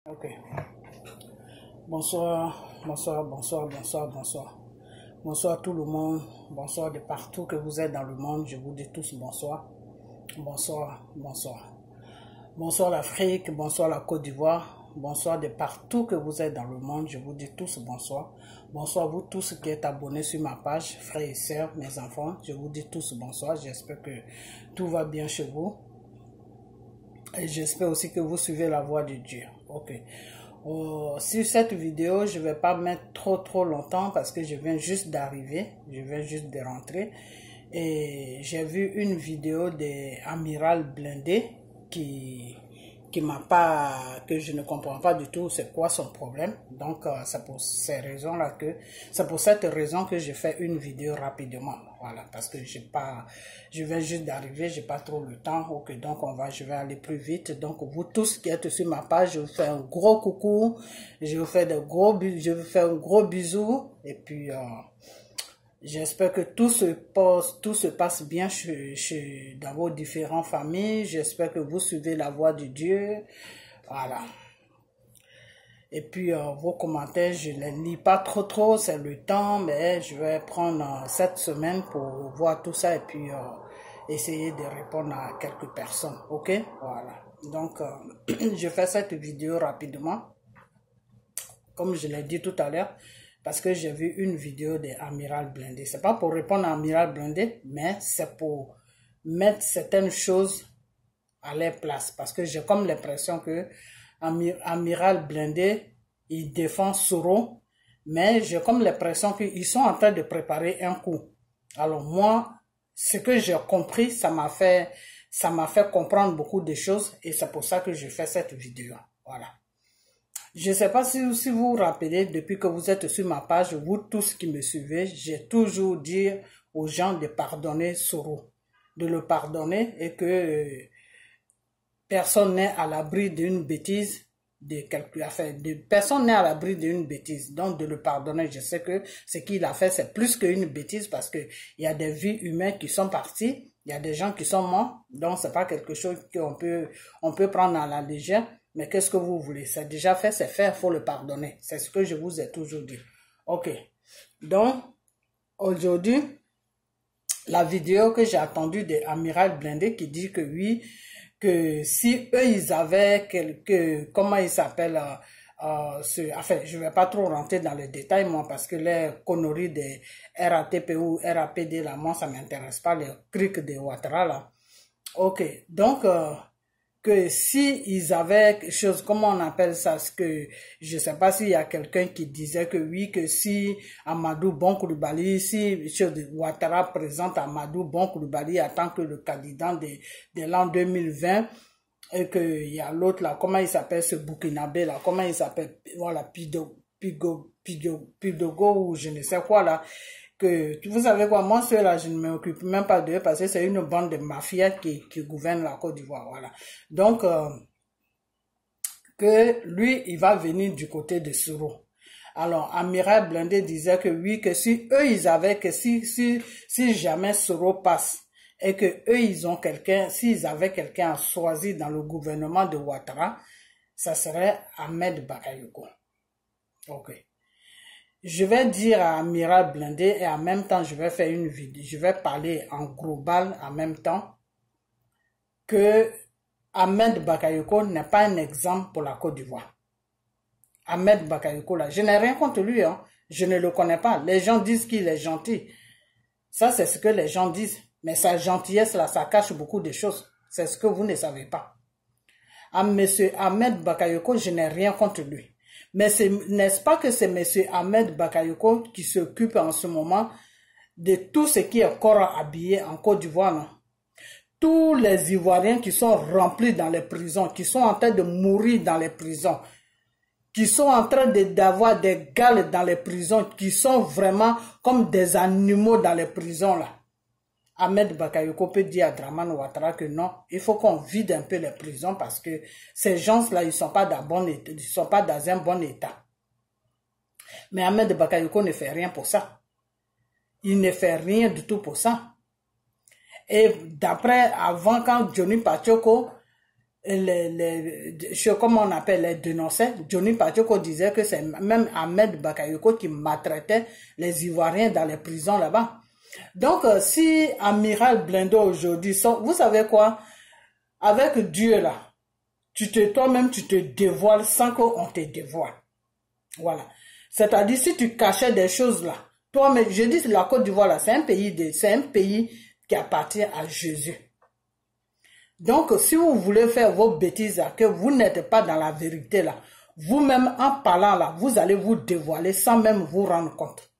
Ok. Bonsoir, bonsoir, bonsoir, bonsoir, bonsoir. Bonsoir tout le monde. Bonsoir de partout que vous êtes dans le monde. Je vous dis tous bonsoir. Bonsoir, bonsoir. Bonsoir l'Afrique, bonsoir la Côte d'Ivoire. Bonsoir de partout que vous êtes dans le monde. Je vous dis tous bonsoir. Bonsoir vous tous qui êtes abonnés sur ma page, frères et sœurs, mes enfants. Je vous dis tous bonsoir. J'espère que tout va bien chez vous. Et j'espère aussi que vous suivez la voie de Dieu. Ok. Sur cette vidéo, je ne vais pas mettre trop longtemps parce que je viens juste d'arriver. Je viens juste de rentrer. Et j'ai vu une vidéo d'Amiral Blindé que je ne comprends pas du tout c'est quoi son problème. Donc c'est pour cette raison que je fais une vidéo rapidement. Voilà, parce que je viens juste d'arriver, j'ai pas trop le temps. Ok, donc je vais aller plus vite. Donc vous tous qui êtes sur ma page, je vous fais un gros coucou, je vous fais un gros bisou et puis j'espère que tout se passe bien dans vos différentes familles. J'espère que vous suivez la voie de Dieu. Voilà. Et puis, vos commentaires, je ne les lis pas trop, c'est le temps, mais je vais prendre cette semaine pour voir tout ça et puis essayer de répondre à quelques personnes. Ok? Voilà. Donc, je fais cette vidéo rapidement, comme je l'ai dit tout à l'heure. Parce que j'ai vu une vidéo d'Amiral Blindé. C'est pas pour répondre à Amiral Blindé, mais c'est pour mettre certaines choses à leur place. Parce que j'ai comme l'impression que Amiral Blindé, il défend Soro, mais j'ai comme l'impression qu'ils sont en train de préparer un coup. Alors moi, ce que j'ai compris, ça m'a fait comprendre beaucoup de choses et c'est pour ça que je fais cette vidéo. Voilà. Je ne sais pas si vous vous rappelez, depuis que vous êtes sur ma page, vous tous qui me suivez, j'ai toujours dit aux gens de pardonner Soro, de le pardonner et que personne n'est à l'abri d'une bêtise, personne n'est à l'abri d'une bêtise, donc de le pardonner. Je sais que ce qu'il a fait, c'est plus qu'une bêtise parce qu'il y a des vies humaines qui sont parties, il y a des gens qui sont morts, donc c'est pas quelque chose qu'on peut prendre à la légère. Mais qu'est-ce que vous voulez? C'est déjà fait, c'est fait, il faut le pardonner. C'est ce que je vous ai toujours dit. Ok. Donc, aujourd'hui, la vidéo que j'ai attendue d'Amiral Blindé qui dit que oui, que si eux, ils avaient comment il s'appelle, enfin, je vais pas trop rentrer dans les détails, moi, parce que les conneries des RATP ou RAPD, là, moi, ça m'intéresse pas, les crics de Ouattara, là. Ok. Donc, que si ils avaient quelque chose, comment on appelle ça, ce que je sais pas s'il y a quelqu'un qui disait que oui, que si Amadou Bon Coulibaly, si Ouattara présente Amadou Bon Coulibaly en tant que le candidat de l'an 2020, et que il y a l'autre là, comment il s'appelle ce Burkinabé là, comment il s'appelle, voilà, Pidogo ou je ne sais quoi là, que vous savez quoi, moi ceux-là je ne m'occupe même pas d'eux parce que c'est une bande de mafias qui gouverne la Côte d'Ivoire, voilà. Donc que lui il va venir du côté de Soro. Alors Amiral Blindé disait que oui, que si eux ils avaient, que si jamais Soro passe et que eux ils ont quelqu'un, s'ils avaient quelqu'un à choisir dans le gouvernement de Ouattara, ça serait Ahmed Bakayoko. Ok. Je vais dire à Amiral Blindé et en même temps je vais faire une vidéo, je vais parler en global en même temps que Ahmed Bakayoko n'est pas un exemple pour la Côte d'Ivoire. Ahmed Bakayoko là, je n'ai rien contre lui, hein. Je ne le connais pas. Les gens disent qu'il est gentil. Ça c'est ce que les gens disent. Mais sa gentillesse là, ça cache beaucoup de choses. C'est ce que vous ne savez pas. À monsieur Ahmed Bakayoko, je n'ai rien contre lui. Mais n'est-ce pas que c'est monsieur Ahmed Bakayoko qui s'occupe en ce moment de tout ce qui est corps habillé en Côte d'Ivoire, non? Tous les Ivoiriens qui sont remplis dans les prisons, qui sont en train de mourir dans les prisons, qui sont en train d'avoir des gales dans les prisons, qui sont vraiment comme des animaux dans les prisons là. Ahmed Bakayoko peut dire à Dramane Ouattara que non, il faut qu'on vide un peu les prisons parce que ces gens-là, ils sont pas dans un bon état. Mais Ahmed Bakayoko ne fait rien pour ça. Il ne fait rien du tout pour ça. Et d'après, avant, quand Johnny Pachoko, comment on appelle, les dénonçait. Johnny Pacheco disait que c'est même Ahmed Bakayoko qui maltraitait les Ivoiriens dans les prisons là-bas. Donc, si Amiral Blindo aujourd'hui sort, vous savez quoi? Avec Dieu là, toi-même tu te dévoiles sans qu'on te dévoile. Voilà. C'est-à-dire, si tu cachais des choses là, toi-même, je dis la Côte d'Ivoire là, c'est un pays qui appartient à Jésus. Donc, si vous voulez faire vos bêtises là, que vous n'êtes pas dans la vérité là, vous-même en parlant là, vous allez vous dévoiler sans même vous rendre compte.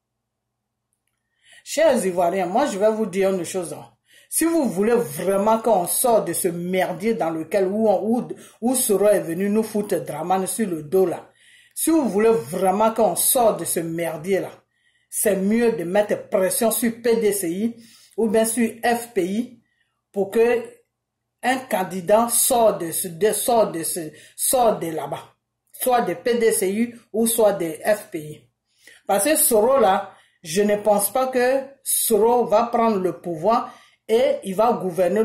Chers Ivoiriens, moi je vais vous dire une chose. Hein. Si vous voulez vraiment qu'on sorte de ce merdier dans lequel où Soro est venu nous foutre Dramane sur le dos là, si vous voulez vraiment qu'on sorte de ce merdier là, c'est mieux de mettre pression sur PDCI ou bien sur FPI pour que un candidat sorte de là-bas, soit de PDCI ou soit de FPI. Parce que Soro là, je ne pense pas que Soro va prendre le pouvoir et il va gouverner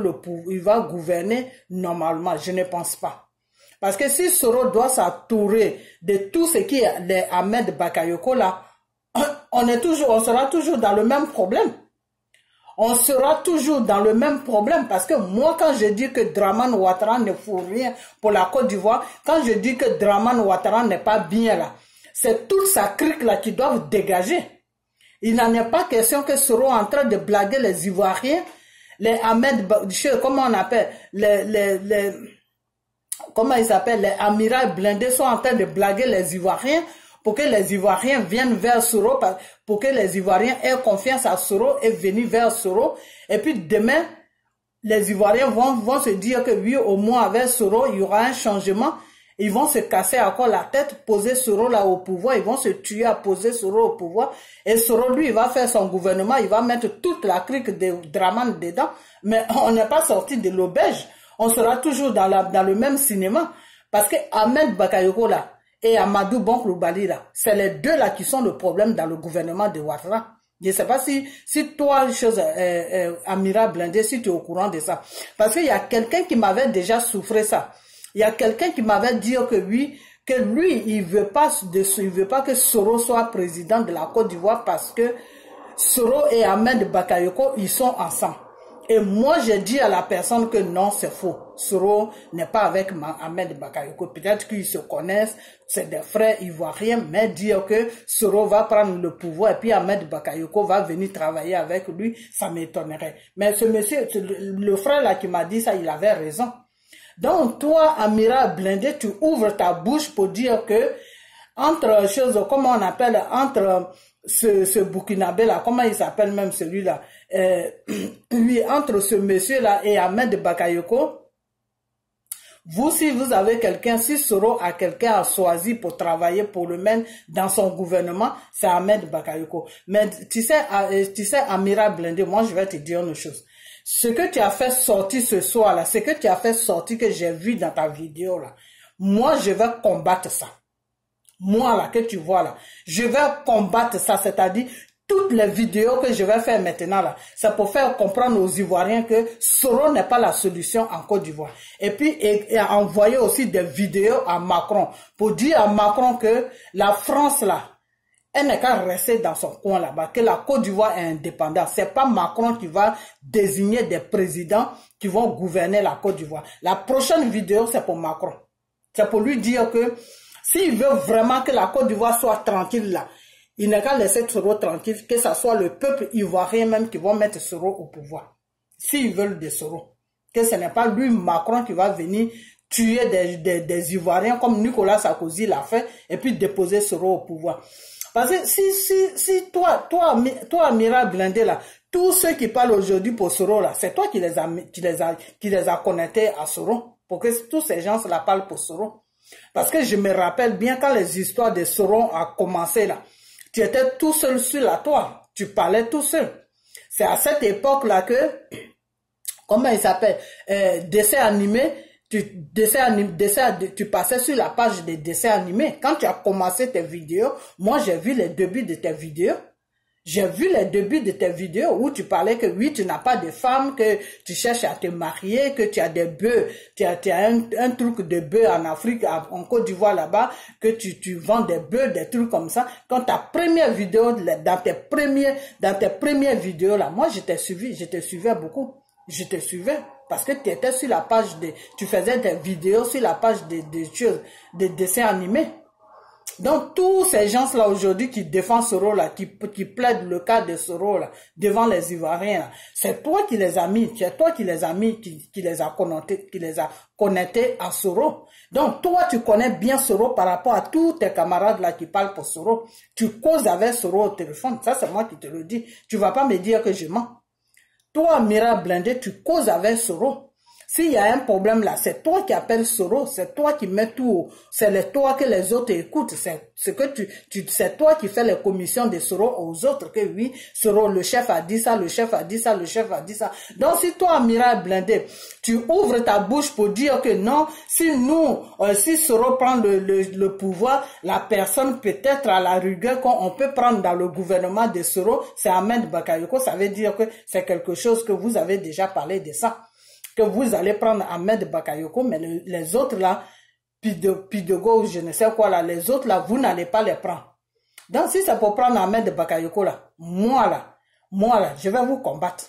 normalement. Je ne pense pas. Parce que si Soro doit s'entourer de tout ce qui est les Ahmed Bakayoko là, on sera toujours dans le même problème. On sera toujours dans le même problème parce que moi, quand je dis que Dramane Ouattara ne fout rien pour la Côte d'Ivoire, quand je dis que Dramane Ouattara n'est pas bien là, c'est toute sa clique là qui doivent dégager. Il n'en est pas question que Soro en train de blaguer les Ivoiriens, les Ahmed, comment on appelle, comment ils s'appellent, les Amiral blindés sont en train de blaguer les Ivoiriens pour que les Ivoiriens viennent vers Soro, pour que les Ivoiriens aient confiance à Soro et venir vers Soro. Et puis demain, les Ivoiriens vont se dire que oui, au moins avec Soro, il y aura un changement. Ils vont se casser encore la tête, poser Soro là au pouvoir, ils vont se tuer à poser Soro au pouvoir. Et Soro, lui, il va faire son gouvernement, il va mettre toute la clique de Dramane dedans. Mais on n'est pas sorti de l'auberge. On sera toujours dans le même cinéma. Parce que Ahmed Bakayoko là, et Amadou Bonkloubali là, c'est les deux là qui sont le problème dans le gouvernement de Ouattara. Je ne sais pas si toi, Amira Blindé, si tu es au courant de ça. Parce qu'il y a quelqu'un qui m'avait déjà souffré ça. Il y a quelqu'un qui m'avait dit que oui, que lui, il veut pas que Soro soit président de la Côte d'Ivoire parce que Soro et Ahmed Bakayoko, ils sont ensemble. Et moi, j'ai dit à la personne que non, c'est faux. Soro n'est pas avec Ahmed Bakayoko. Peut-être qu'ils se connaissent, c'est des frères ivoiriens, mais dire que Soro va prendre le pouvoir et puis Ahmed Bakayoko va venir travailler avec lui, ça m'étonnerait. Mais ce monsieur, le frère là qui m'a dit ça, il avait raison. Donc, toi, Amira Blindé, tu ouvres ta bouche pour dire que entre choses, comment on appelle, entre ce Burkinabé là, comment il s'appelle même celui-là, lui, entre ce monsieur-là et Ahmed Bakayoko, vous, si vous avez quelqu'un, si Soro a quelqu'un à choisir pour travailler pour le mettre dans son gouvernement, c'est Ahmed Bakayoko. Mais tu sais, Amira Blindé, moi, je vais te dire une chose. Ce que tu as fait sortir ce soir là, ce que tu as fait sortir que j'ai vu dans ta vidéo là, moi, je vais combattre ça. Moi là, que tu vois là, je vais combattre ça, c'est-à-dire toutes les vidéos que je vais faire maintenant là, c'est pour faire comprendre aux Ivoiriens que Soro n'est pas la solution en Côte d'Ivoire. Et puis, et envoyer aussi des vidéos à Macron, pour dire à Macron que la France là, elle n'est qu'à rester dans son coin là-bas, que la Côte d'Ivoire est indépendante. C'est pas Macron qui va désigner des présidents qui vont gouverner la Côte d'Ivoire. La prochaine vidéo, c'est pour Macron. C'est pour lui dire que s'il veut vraiment que la Côte d'Ivoire soit tranquille là, il n'est qu'à laisser Soro tranquille, que ce soit le peuple ivoirien même qui va mettre Soro au pouvoir. S'ils veulent de Soro. Que ce n'est pas lui, Macron, qui va venir tuer des Ivoiriens comme Nicolas Sarkozy l'a fait et puis déposer Soro au pouvoir. Parce que si toi, Amira Blindé là, tous ceux qui parlent aujourd'hui pour Soro là, c'est toi qui les a connectés à Soro. Pour que tous ces gens là parlent pour Soro. Parce que je me rappelle bien quand les histoires de Soro ont commencé là, tu étais tout seul sur la toile, tu parlais tout seul. C'est à cette époque là que, comment il s'appelle, dessin animé, tu passais sur la page des dessins animés. Quand tu as commencé tes vidéos, moi j'ai vu les débuts de tes vidéos. J'ai vu les débuts de tes vidéos où tu parlais que oui, tu n'as pas de femme, que tu cherches à te marier, que tu as des bœufs, tu as un truc de bœufs en Afrique, en Côte d'Ivoire là-bas, que tu vends des bœufs, des trucs comme ça. Quand ta première vidéo, dans tes premières vidéos là, moi je te suivais beaucoup. Je te suivais parce que tu étais sur la page tu faisais des vidéos sur la page des dessins animés. Donc, tous ces gens-là aujourd'hui qui défendent Soro-là, qui plaident le cas de Soro-là, devant les Ivoiriens, c'est toi qui les as mis, c'est toi qui les as mis, qui les a connectés à Soro. Donc, toi, tu connais bien Soro par rapport à tous tes camarades là qui parlent pour Soro. Tu causes avec Soro au téléphone, ça c'est moi qui te le dis. Tu vas pas me dire que je mens. Toi, Mira Blindé, tu causes avec Soro. S'il y a un problème là, c'est toi qui appelles Soro, c'est toi qui mets tout, c'est toi que les autres écoutent, c'est toi qui fais les commissions de Soro aux autres, que oui, Soro, le chef a dit ça, le chef a dit ça, le chef a dit ça. Donc si toi, Mira Blindé, tu ouvres ta bouche pour dire que non, si Soro prend le pouvoir, la personne peut-être à la rigueur qu'on peut prendre dans le gouvernement de Soro, c'est Ahmed Bakayoko, ça veut dire que c'est quelque chose que vous avez déjà parlé de ça. Que vous allez prendre Ahmed Bakayoko, mais les autres là, Pidogo, je ne sais quoi là, les autres là, vous n'allez pas les prendre. Donc si c'est pour prendre Ahmed Bakayoko là, moi là, je vais vous combattre.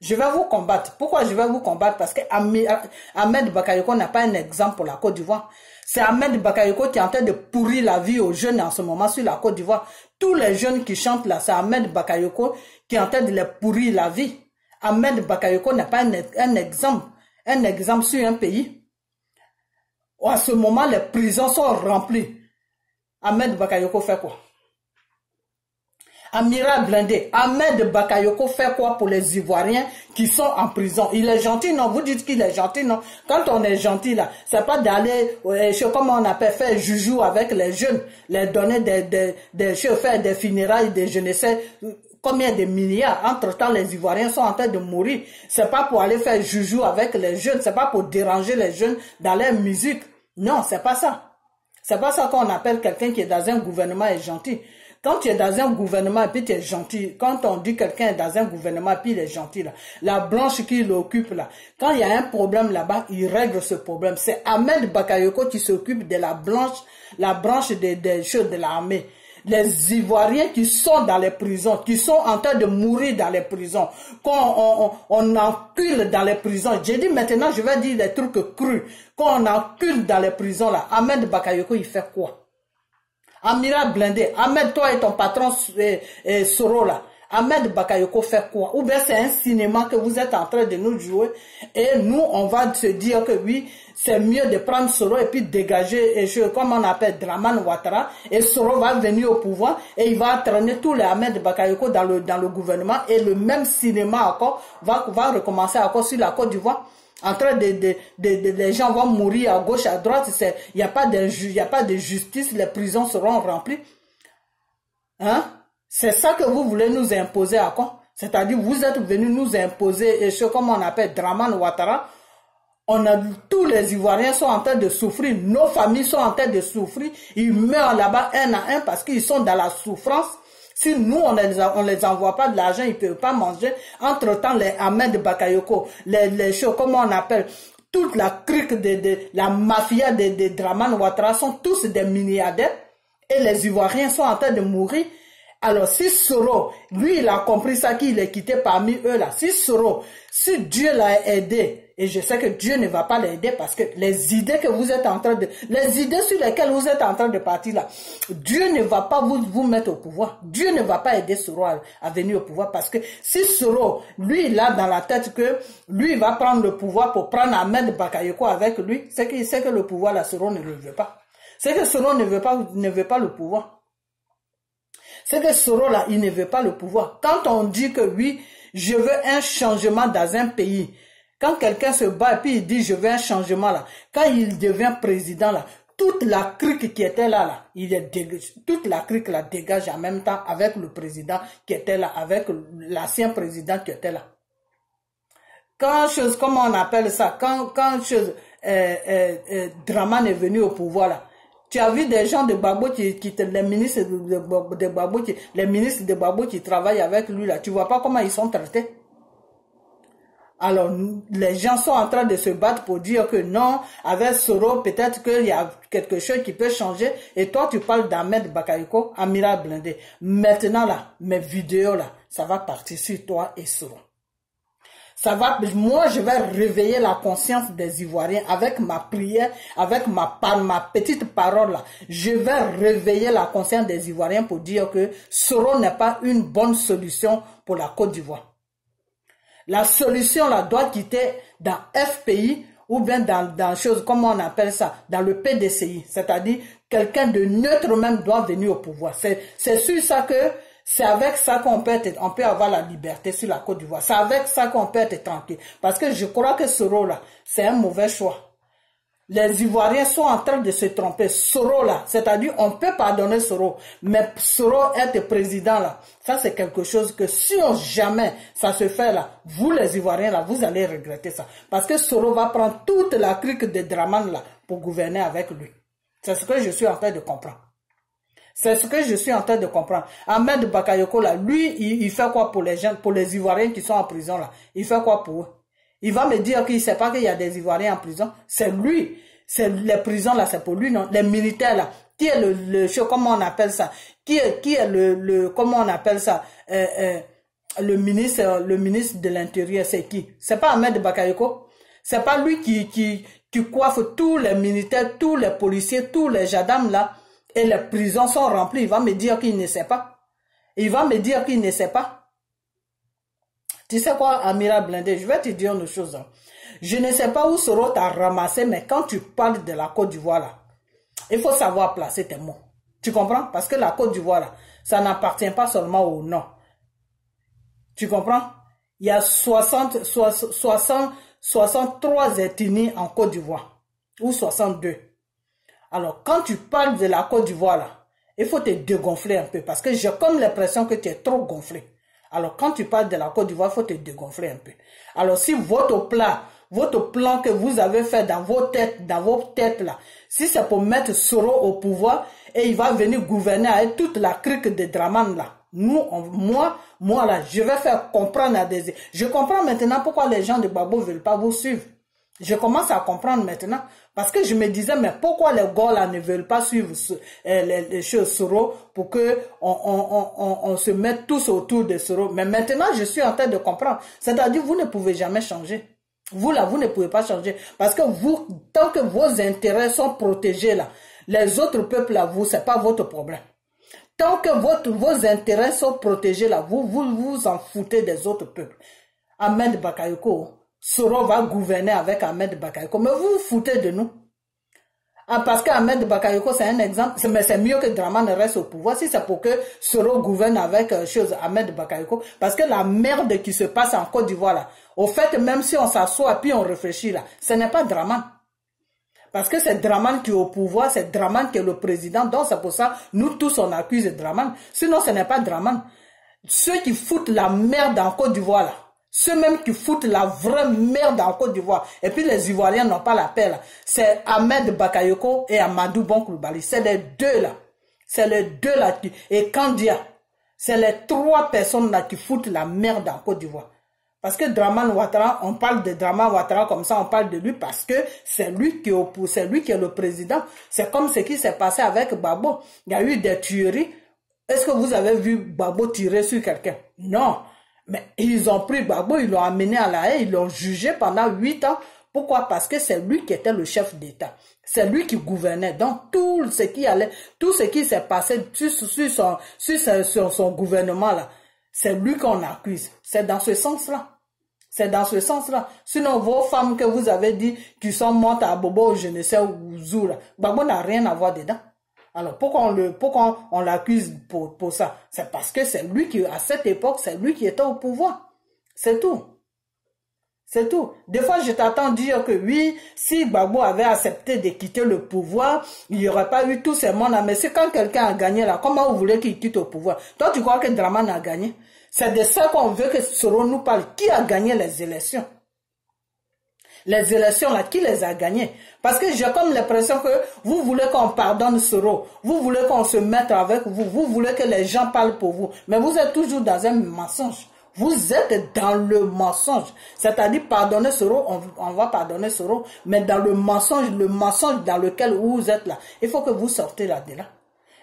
Je vais vous combattre. Pourquoi je vais vous combattre? Parce que Ahmed Bakayoko n'a pas un exemple pour la Côte d'Ivoire. C'est Ahmed Bakayoko qui est en train de pourrir la vie aux jeunes en ce moment sur la Côte d'Ivoire. Tous les jeunes qui chantent là, c'est Ahmed Bakayoko qui est en train de les pourrir la vie. Ahmed Bakayoko n'a pas un exemple sur un pays. À ce moment, les prisons sont remplies. Ahmed Bakayoko fait quoi? Amiral Blindé, Ahmed Bakayoko fait quoi pour les Ivoiriens qui sont en prison? Il est gentil, non? Vous dites qu'il est gentil, non? Quand on est gentil, là, c'est pas d'aller, comment on appelle, faire joujou avec les jeunes, les donner des chauffeurs, des funérailles, des je ne sais combien de milliards. Entre-temps, les Ivoiriens sont en train de mourir. C'est pas pour aller faire joujou avec les jeunes, c'est pas pour déranger les jeunes dans leur musique. Non, c'est pas ça. C'est pas ça qu'on appelle quelqu'un qui est dans un gouvernement et gentil. Quand tu es dans un gouvernement et puis tu es gentil, quand on dit quelqu'un est dans un gouvernement et puis il est gentil, là, la branche qui l'occupe, là, quand il y a un problème là-bas, il règle ce problème. C'est Ahmed Bakayoko qui s'occupe de la branche des choses de l'armée. Les Ivoiriens qui sont dans les prisons, qui sont en train de mourir dans les prisons, qu'on encule dans les prisons. J'ai dit maintenant, je vais dire des trucs crus. Qu'on encule dans les prisons, là, Ahmed Bakayoko, il fait quoi? Amiral Blindé, Ahmed, toi et ton patron Soro là, Ahmed Bakayoko fait quoi? Ou bien c'est un cinéma que vous êtes en train de nous jouer et nous on va se dire que oui, c'est mieux de prendre Soro et puis dégager, comme on appelle Dramane Ouattara, et Soro va venir au pouvoir et il va entraîner tous les Ahmed Bakayoko dans le gouvernement et le même cinéma encore va recommencer encore sur la Côte d'Ivoire. En train les gens vont mourir à gauche, à droite, il n'y a pas de justice, les prisons seront remplies. Hein? C'est ça que vous voulez nous imposer encore? C'est-à-dire, vous êtes venus nous imposer, comme on appelle Dramane Ouattara. Tous les Ivoiriens sont en train de souffrir, nos familles sont en train de souffrir, ils meurent là-bas un à un parce qu'ils sont dans la souffrance. Si nous, on les envoie pas de l'argent, ils peuvent pas manger. Entre-temps, les Ahmed Bakayoko, les choses, comment on appelle, toute la clique la mafia de Dramane Ouattara sont tous des milliardaires et les Ivoiriens sont en train de mourir. Alors, si Soro, lui, il a compris ça, qu'il est quitté parmi eux là. Si Dieu l'a aidé, et je sais que Dieu ne va pas l'aider parce que les idées que vous êtes en train les idées sur lesquelles vous êtes en train de partir là, Dieu ne va pas vous mettre au pouvoir. Dieu ne va pas aider Soro à venir au pouvoir parce que si Soro, lui, il a dans la tête que lui, il va prendre le pouvoir pour prendre Ahmed Bakayoko avec lui, c'est qu'il sait que le pouvoir là, Soro ne le veut pas. C'est que Soro ne veut pas le pouvoir. C'est que Soro là, il ne veut pas le pouvoir. Quand on dit que oui, je veux un changement dans un pays, quand quelqu'un se bat et puis il dit je veux un changement là, quand il devient président là, toute la clique qui était là, toute la clique la dégage en même temps avec le président qui était là, avec l'ancien président qui était là. Quand comment on appelle ça, quand Dramane est venu au pouvoir là, Tu as vu des gens de Gbagbo les ministres de Gbagbo, les ministres de Gbagbo qui travaillent avec lui là. Tu vois pas comment ils sont traités? Alors, les gens sont en train de se battre pour dire que non, avec Soro, peut-être qu'il y a quelque chose qui peut changer. Et toi, tu parles d'Ahmed Bakayoko, Amiral Blindé. Maintenant, là, mes vidéos, là, ça va partir sur toi et Soro. Ça va, moi, je vais réveiller la conscience des Ivoiriens avec ma prière, avec ma petite parole, là. Je vais réveiller la conscience des Ivoiriens pour dire que Soro n'est pas une bonne solution pour la Côte d'Ivoire. La solution là doit quitter dans FPI ou bien dans chose, comment on appelle ça, dans le PDCI. C'est-à-dire, quelqu'un de neutre même doit venir au pouvoir. C'est sur ça que, c'est avec ça qu'on peut avoir la liberté sur la Côte d'Ivoire. C'est avec ça qu'on peut être tranquille. Parce que je crois que Soro là, c'est un mauvais choix. Les Ivoiriens sont en train de se tromper. Soro là, c'est-à-dire on peut pardonner Soro, mais Soro être président là, ça c'est quelque chose que si jamais ça se fait là, vous les Ivoiriens là, vous allez regretter ça. Parce que Soro va prendre toute la clique de Dramane là pour gouverner avec lui. C'est ce que je suis en train de comprendre. C'est ce que je suis en train de comprendre. Ahmed Bakayoko là, lui, il fait quoi pour les gens, pour les Ivoiriens qui sont en prison là? Il fait quoi pour eux? Il va me dire qu'il ne sait pas qu'il y a des Ivoiriens en prison. C'est lui. C'est les prisons là, c'est pour lui, non? Les militaires là. Qui est comment on appelle ça? Qui est comment on appelle ça? Le ministre de l'Intérieur, c'est qui? C'est pas Ahmed Bakayoko? C'est pas lui qui coiffe tous les militaires, tous les policiers, tous les gendarmes là, et les prisons sont remplies. Il va me dire qu'il ne sait pas. Il va me dire qu'il ne sait pas. Tu sais quoi, Amiral Blindé, je vais te dire une chose. Je ne sais pas où Soro t'a ramassé, mais quand tu parles de la Côte d'Ivoire, là, il faut savoir placer tes mots. Tu comprends? Parce que la Côte d'Ivoire, là, ça n'appartient pas seulement au Nord. Tu comprends? Il y a 63 ethnies en Côte d'Ivoire. Ou 62. Alors, quand tu parles de la Côte d'Ivoire, là, il faut te dégonfler un peu. Parce que j'ai comme l'impression que tu es trop gonflé. Alors, quand tu parles de la Côte d'Ivoire, il faut te dégonfler un peu. Alors, si votre plan que vous avez fait dans vos têtes là, si c'est pour mettre Soro au pouvoir et il va venir gouverner avec toute la crique de Dramane là, moi là, je vais faire comprendre à des... Je comprends maintenant pourquoi les gens de Gbagbo ne veulent pas vous suivre. Je commence à comprendre maintenant. Parce que je me disais, mais pourquoi les gars là ne veulent pas suivre les choses Soro pour que on se mette tous autour de Soro. Mais maintenant, je suis en train de comprendre. C'est-à-dire, vous ne pouvez jamais changer. Vous là, vous ne pouvez pas changer. Parce que vous, tant que vos intérêts sont protégés là, les autres peuples là, c'est pas votre problème. Tant que vos intérêts sont protégés là, vous en foutez des autres peuples. Ahmed Bakayoko, Soro va gouverner avec Ahmed Bakayoko. Mais vous vous foutez de nous. Ah, parce qu'Ahmed Bakayoko, c'est un exemple. Mais c'est mieux que Dramane reste au pouvoir. Si c'est pour que Soro gouverne avec Ahmed Bakayoko. Parce que la merde qui se passe en Côte d'Ivoire, là, au fait, même si on s'assoit puis on réfléchit, là, ce n'est pas Dramane. Parce que c'est Dramane qui est au pouvoir, c'est Dramane qui est le président. Donc c'est pour ça, nous tous, on accuse Dramane. Sinon, ce n'est pas Dramane. Ceux qui foutent la merde en Côte d'Ivoire, là, ceux même qui foutent la vraie merde en Côte d'Ivoire. Et puis les Ivoiriens n'ont pas la paix là. C'est Ahmed Bakayoko et Amadou Bon Coulibaly. C'est les deux là. C'est les deux là et Kandia. C'est les trois personnes là qui foutent la merde en Côte d'Ivoire. Parce que Dramane Ouattara, on parle de Dramane Ouattara comme ça, on parle de lui parce que c'est lui qui est le président. C'est comme ce qui s'est passé avec Gbagbo. Il y a eu des tueries. Est-ce que vous avez vu Gbagbo tirer sur quelqu'un? Non. Mais ils ont pris Gbagbo, ils l'ont amené à la haie, ils l'ont jugé pendant 8 ans. Pourquoi? Parce que c'est lui qui était le chef d'État. C'est lui qui gouvernait. Donc, tout ce qui s'est passé sur son gouvernement là, c'est lui qu'on accuse. C'est dans ce sens-là. C'est dans ce sens-là. Sinon, vos femmes que vous avez dit qui sont mortes à Bobo, je ne sais où, Zoura, Gbagbo n'a rien à voir dedans. Alors, pourquoi on l'accuse pour ça? C'est parce que c'est lui qui, à cette époque, c'est lui qui était au pouvoir. C'est tout. C'est tout. Des fois, je t'entends dire que oui, si Gbagbo avait accepté de quitter le pouvoir, il n'y aurait pas eu tous ces mondes-là. Mais c'est quand quelqu'un a gagné là, comment vous voulez qu'il quitte au pouvoir? Toi, tu crois que Dramane a gagné? C'est de ça qu'on veut que Soro nous parle. Qui a gagné les élections? Les élections là, qui les a gagnées? Parce que j'ai comme l'impression que vous voulez qu'on pardonne Soro, vous voulez qu'on se mette avec vous, vous voulez que les gens parlent pour vous. Mais vous êtes toujours dans un mensonge. Vous êtes dans le mensonge. C'est-à-dire pardonner Soro, on va pardonner Soro, mais dans le mensonge dans lequel vous êtes là, il faut que vous sortez là-dedans.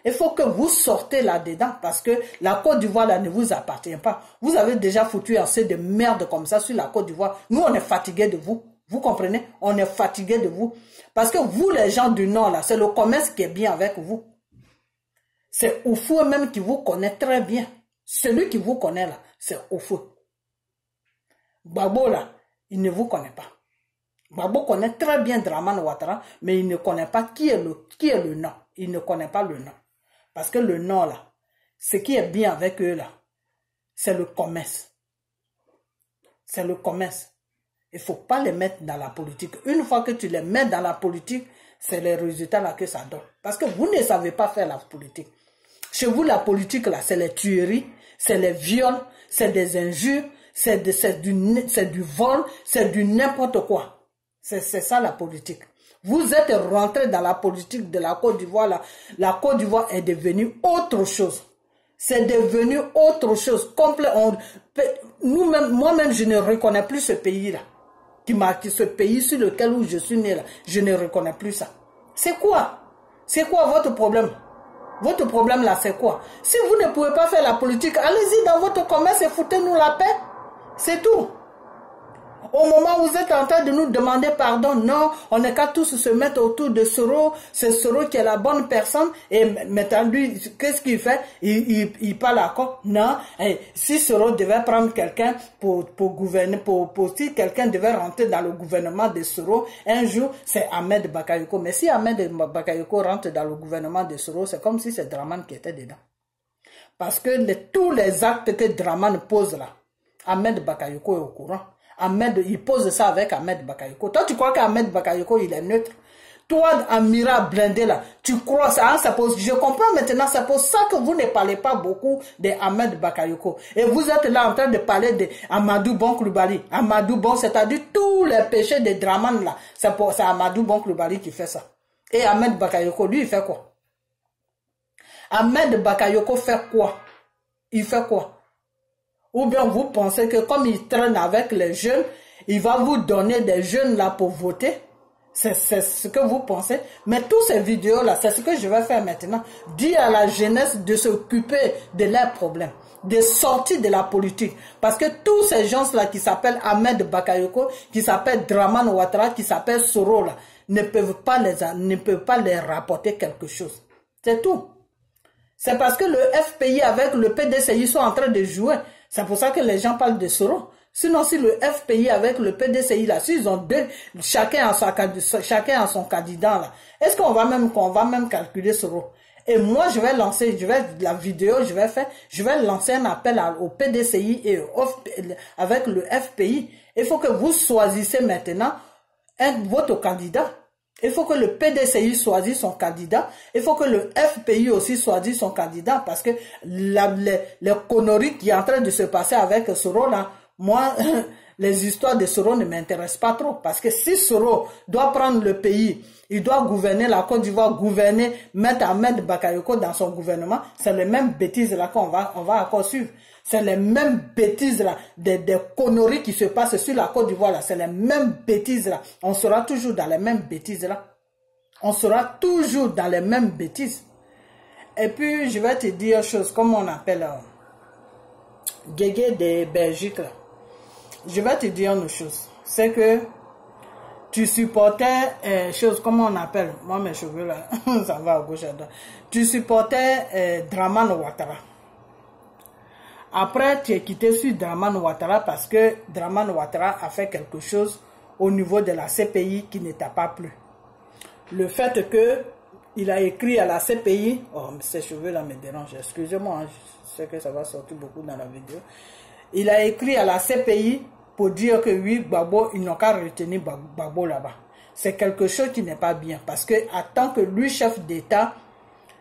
Il faut que vous sortez là-dedans parce que la Côte d'Ivoire là ne vous appartient pas. Vous avez déjà foutu assez de merde comme ça sur la Côte d'Ivoire. Nous, on est fatigués de vous. Vous comprenez? On est fatigués de vous. Parce que vous, les gens du Nord là, c'est le commerce qui est bien avec vous. C'est Oufou même qui vous connaît très bien. Celui qui vous connaît là, c'est Oufou. Gbagbo là, il ne vous connaît pas. Gbagbo connaît très bien Dramane Ouattara, mais il ne connaît pas qui est le nom. Il ne connaît pas le nom. Parce que le nom là, ce qui est bien avec eux là, c'est le commerce. C'est le commerce. Il ne faut pas les mettre dans la politique. Une fois que tu les mets dans la politique, c'est les résultats là que ça donne. Parce que vous ne savez pas faire la politique. Chez vous, la politique là, c'est les tueries, c'est les viols, c'est des injures, c'est du vol, c'est du n'importe quoi. C'est ça la politique. Vous êtes rentré dans la politique de la Côte d'Ivoire là. La Côte d'Ivoire est devenue autre chose. C'est devenu autre chose. Moi-même, je ne reconnais plus ce pays-là. Ce pays sur lequel où je suis né là. Je ne reconnais plus ça. C'est quoi? C'est quoi votre problème? Votre problème là, c'est quoi? Si vous ne pouvez pas faire la politique, allez-y dans votre commerce et foutez-nous la paix. C'est tout. Au moment où vous êtes en train de nous demander pardon, non, on n'est qu'à tous se mettre autour de Soro. C'est Soro qui est la bonne personne. Et maintenant, lui, qu'est-ce qu'il fait? Il parle à quoi? Non. Et si Soro devait prendre quelqu'un pour gouverner, si quelqu'un devait rentrer dans le gouvernement de Soro, un jour, c'est Ahmed Bakayoko. Mais si Ahmed Bakayoko rentre dans le gouvernement de Soro, c'est comme si c'est Dramane qui était dedans. Parce que tous les actes que Dramane pose là, Ahmed Bakayoko est au courant. Il pose ça avec Ahmed Bakayoko. Toi, tu crois qu'Ahmed Bakayoko, il est neutre? Toi, Amira blindé là, tu crois ça, je comprends maintenant, c'est pour ça que vous ne parlez pas beaucoup de Ahmed Bakayoko. Et vous êtes là en train de parler de Amadou Bon Coulibaly. Amadou Bon, c'est-à-dire tous les péchés de Dramane là, c'est Amadou Bon Coulibaly qui fait ça. Et Ahmed Bakayoko, lui, il fait quoi? Ahmed Bakayoko fait quoi? Il fait quoi? Ou bien vous pensez que comme il traîne avec les jeunes, il va vous donner des jeunes là pour voter? C'est ce que vous pensez. Mais toutes ces vidéos là, c'est ce que je vais faire maintenant. Dire à la jeunesse de s'occuper de leurs problèmes, de sortir de la politique. Parce que tous ces gens là qui s'appellent Ahmed Bakayoko, qui s'appellent Dramane Ouattara, qui s'appellent Soro là, ne peuvent pas les rapporter quelque chose. C'est tout. C'est parce que le FPI avec le PDCI sont en train de jouer. C'est pour ça que les gens parlent de Soro. Sinon, si le FPI avec le PDCI là, s'ils ont chacun a son candidat là, est-ce qu'on va même calculer Soro? Et moi, je vais lancer un appel au PDCI et avec le FPI. Il faut que vous choisissez maintenant votre candidat. Il faut que le PDCI choisisse son candidat. Il faut que le FPI aussi choisisse son candidat parce que les conneries qui est en train de se passer avec Soro là, moi, les histoires de Soro ne m'intéressent pas trop. Parce que si Soro doit prendre le pays, il doit gouverner la Côte d'Ivoire, mettre Ahmed Bakayoko dans son gouvernement, c'est les mêmes bêtises là qu'on va encore suivre. C'est les mêmes bêtises là, des conneries qui se passent sur la Côte d'Ivoire là. C'est les mêmes bêtises là. On sera toujours dans les mêmes bêtises là. On sera toujours dans les mêmes bêtises. Et puis, je vais te dire une chose, comme on appelle Guégué de Belgique là. Je vais te dire une chose. C'est que tu supportais, comment on appelle, moi mes cheveux là, ça va à gauche à droite. Tu supportais Dramane Ouattara. Après, tu es quitté sur Dramane Ouattara parce que Dramane Ouattara a fait quelque chose au niveau de la CPI qui ne t'a pas plu. Le fait que il a écrit à la CPI, oh, ces cheveux là me dérangent, excusez-moi, hein, je sais que ça va sortir beaucoup dans la vidéo. Il a écrit à la CPI pour dire que oui, Gbagbo, ils n'ont qu'à retenir Gbagbo là-bas. C'est quelque chose qui n'est pas bien parce que en tant que lui, chef d'État,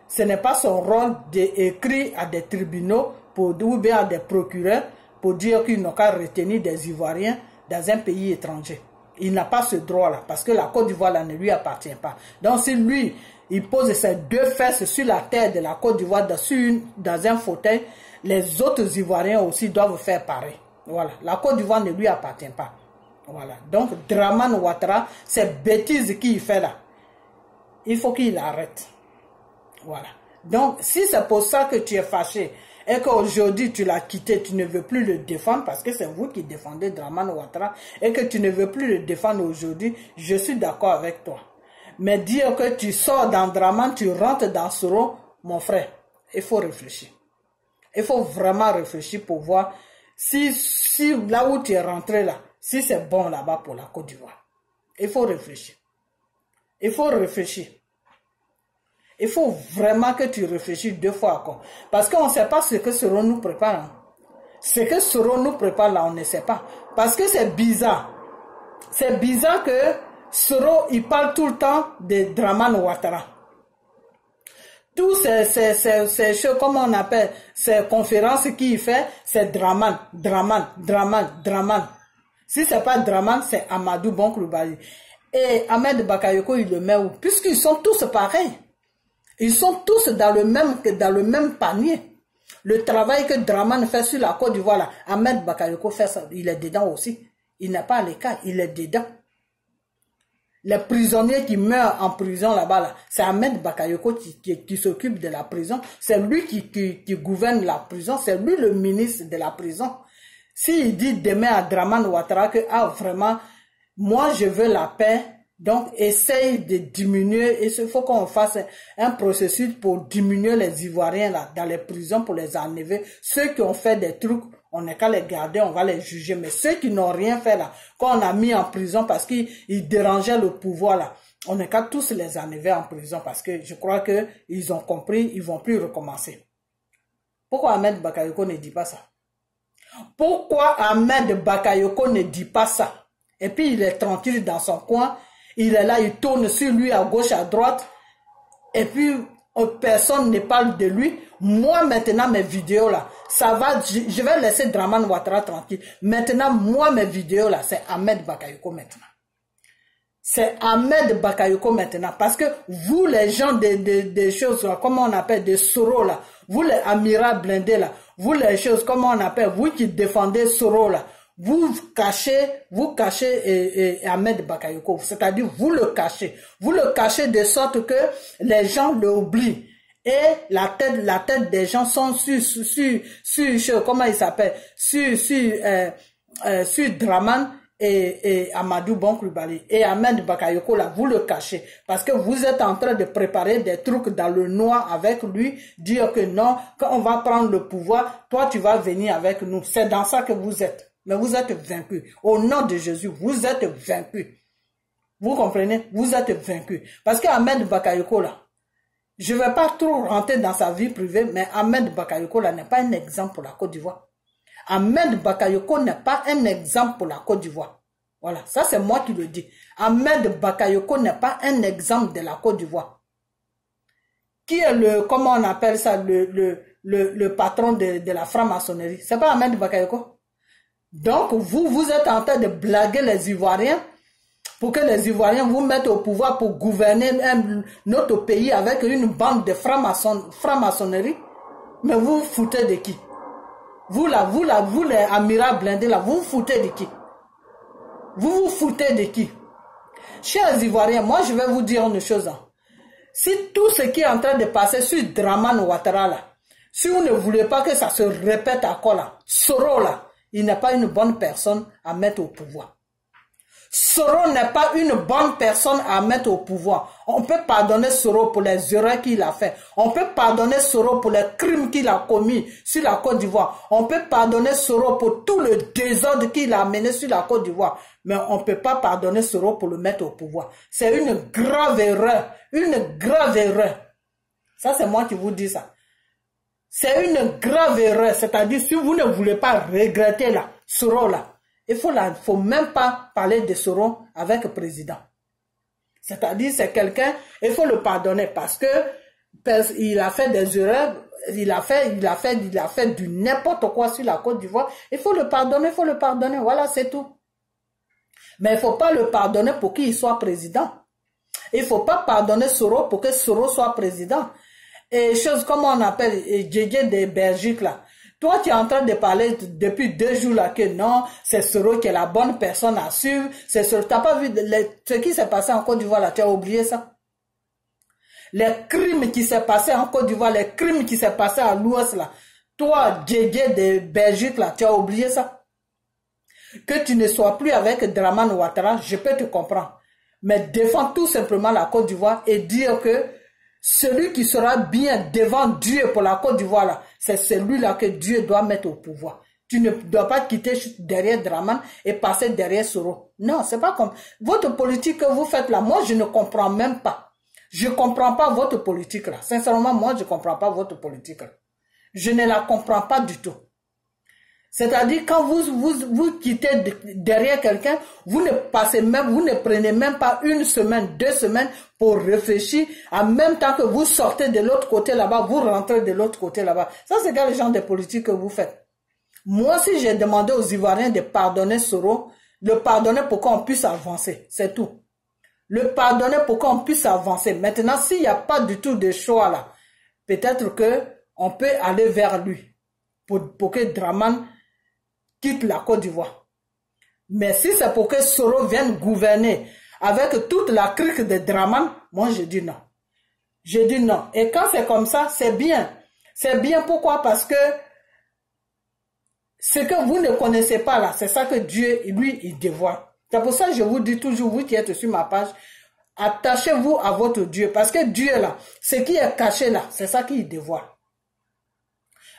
ce n'est pas son rôle d'écrire à des tribunaux ou bien à des procureurs pour dire qu'ils n'ont qu'à retenir des Ivoiriens dans un pays étranger. Il n'a pas ce droit-là, parce que la Côte d'Ivoire là ne lui appartient pas. Donc si lui, il pose ses deux fesses sur la terre de la Côte d'Ivoire, dans un fauteuil, les autres Ivoiriens aussi doivent faire pareil. Voilà, la Côte d'Ivoire ne lui appartient pas. Voilà, donc Dramane Ouattara, c'est bêtise qu'il fait là. Il faut qu'il arrête. Voilà. Donc, si c'est pour ça que tu es fâché et qu'aujourd'hui tu l'as quitté, tu ne veux plus le défendre parce que c'est vous qui défendez Dramane Ouattara et que tu ne veux plus le défendre aujourd'hui, je suis d'accord avec toi. Mais dire que tu sors dans Dramane, tu rentres dans Soro, mon frère, il faut réfléchir. Il faut vraiment réfléchir pour voir si là où tu es rentré là, si c'est bon là-bas pour la Côte d'Ivoire. Il faut réfléchir. Il faut réfléchir. Il faut vraiment que tu réfléchisses 2 fois encore. Parce qu'on ne sait pas ce que Soro nous prépare. Hein. Ce que Soro nous prépare là, on ne sait pas. Parce que c'est bizarre. C'est bizarre que Soro, il parle tout le temps de Dramane Ouattara. Tous ces choses, comment on appelle, ces conférences qu'il fait, c'est Dramane. Si c'est pas Dramane, c'est Amadou Bon Coulibaly. Et Ahmed Bakayoko, il le met où? Puisqu'ils sont tous pareils. Ils sont tous dans le même panier. Le travail que Dramane fait sur la Côte d'Ivoire, là, Ahmed Bakayoko fait ça, il est dedans aussi. Il n'est pas à l'écart, il est dedans. Les prisonniers qui meurent en prison là-bas, là, c'est Ahmed Bakayoko qui s'occupe de la prison. C'est lui qui gouverne la prison. C'est lui le ministre de la prison. S'il dit demain à Dramane Ouattara que vraiment, moi je veux la paix, donc essaye de diminuer, et il faut qu'on fasse un processus pour diminuer les Ivoiriens là, dans les prisons pour les enlever. Ceux qui ont fait des trucs, on n'est qu'à les garder, on va les juger. Mais ceux qui n'ont rien fait là, qu'on a mis en prison parce qu'ils dérangeaient le pouvoir là, on n'est qu'à tous les enlever en prison parce que je crois qu'ils ont compris, ils ne vont plus recommencer. Pourquoi Ahmed Bakayoko ne dit pas ça? Pourquoi Ahmed Bakayoko ne dit pas ça? Et puis il est tranquille dans son coin, il est là, il tourne sur lui à gauche, à droite, et puis personne ne parle de lui. Moi maintenant mes vidéos là, ça va, je vais laisser Dramane Ouattara tranquille. Maintenant moi mes vidéos là, c'est Ahmed Bakayoko maintenant. C'est Ahmed Bakayoko maintenant. Parce que vous les gens des choses là, comment on appelle, des Soro là, vous les amirats blindés là, vous les choses, comment on appelle, vous qui défendez Soro là, vous cachez Ahmed Bakayoko, c'est-à-dire vous le cachez de sorte que les gens l'oublient et la tête des gens sont sur comment il s'appelle, sur Dramane et Amadou Bon Coulibaly et Ahmed Bakayoko là, vous le cachez parce que vous êtes en train de préparer des trucs dans le noir avec lui, dire que non, quand on va prendre le pouvoir, toi tu vas venir avec nous. C'est dans ça que vous êtes. Mais vous êtes vaincus. Au nom de Jésus, vous êtes vaincus. Vous comprenez? Vous êtes vaincus. Parce que Ahmed Bakayoko là, je ne vais pas trop rentrer dans sa vie privée, mais Ahmed Bakayoko là n'est pas un exemple pour la Côte d'Ivoire. Ahmed Bakayoko n'est pas un exemple pour la Côte d'Ivoire. Voilà, ça c'est moi qui le dis. Ahmed Bakayoko n'est pas un exemple de la Côte d'Ivoire. Qui est le, comment on appelle ça, le patron de la franc-maçonnerie? C'est pas Ahmed Bakayoko? Donc, vous êtes en train de blaguer les Ivoiriens pour que les Ivoiriens vous mettent au pouvoir pour gouverner notre pays avec une bande de franc-maçonnerie. Mais vous vous foutez de qui? Vous les amirats blindés là, vous vous foutez de qui? Vous vous foutez de qui? Chers Ivoiriens, moi je vais vous dire une chose. Hein. Si tout ce qui est en train de passer sur Dramane Ouattara là, si vous ne voulez pas que ça se répète encore là, Soro là, il n'est pas une bonne personne à mettre au pouvoir. Soro n'est pas une bonne personne à mettre au pouvoir. On peut pardonner Soro pour les erreurs qu'il a fait. On peut pardonner Soro pour les crimes qu'il a commis sur la Côte d'Ivoire. On peut pardonner Soro pour tout le désordre qu'il a amené sur la Côte d'Ivoire. Mais on ne peut pas pardonner Soro pour le mettre au pouvoir. C'est une grave erreur. Une grave erreur. Ça, c'est moi qui vous dis ça. C'est une grave erreur. C'est-à-dire, si vous ne voulez pas regretter là, Soro là, il faut même pas parler de Soro avec le président. C'est-à-dire, c'est quelqu'un, il faut le pardonner parce que il a fait des erreurs, il a fait du n'importe quoi sur la Côte d'Ivoire. Il faut le pardonner, voilà, c'est tout. Mais il ne faut pas le pardonner pour qu'il soit président. Il ne faut pas pardonner Soro pour que Soro soit président. Et chose comme on appelle Djedje de Belgique là. Toi, tu es en train de parler depuis 2 jours là que non, c'est Soro qui est la bonne personne à suivre. C'est Soro. T'as pas vu ce qui s'est passé en Côte d'Ivoire là, tu as oublié ça? Les crimes qui s'est passé en Côte d'Ivoire, les crimes qui s'est passé à l'Ouest là. Toi, Djedje de Belgique là, tu as oublié ça? Que tu ne sois plus avec Dramane Ouattara, je peux te comprendre. Mais défends tout simplement la Côte d'Ivoire et dire que celui qui sera bien devant Dieu pour la Côte d'Ivoire là, c'est celui-là que Dieu doit mettre au pouvoir. Tu ne dois pas quitter derrière Dramane et passer derrière Soro. Non, c'est pas comme votre politique que vous faites là. Moi, je ne comprends même pas. Je comprends pas votre politique là. Sincèrement, moi, je comprends pas votre politique là. Je ne la comprends pas du tout. C'est-à-dire, quand vous quittez derrière quelqu'un, vous ne prenez même pas 1 semaine, 2 semaines pour réfléchir. En même temps que vous sortez de l'autre côté là-bas, vous rentrez de l'autre côté là-bas. Ça, c'est quel genre de politique que vous faites. Moi, si j'ai demandé aux Ivoiriens de pardonner Soro, le pardonner pour qu'on puisse avancer. C'est tout. Le pardonner pour qu'on puisse avancer. Maintenant, s'il n'y a pas du tout de choix là, peut-être que on peut aller vers lui pour que Dramane quitte la Côte d'Ivoire. Mais si c'est pour que Soro vienne gouverner avec toute la clique de Dramane, moi je dis non. Je dis non. Et quand c'est comme ça, c'est bien. C'est bien pourquoi? Parce que ce que vous ne connaissez pas là, c'est ça que Dieu, lui, il dévoile. C'est pour ça que je vous dis toujours, vous qui êtes sur ma page, attachez-vous à votre Dieu. Parce que Dieu là, ce qui est caché là, c'est ça qu'il dévoile.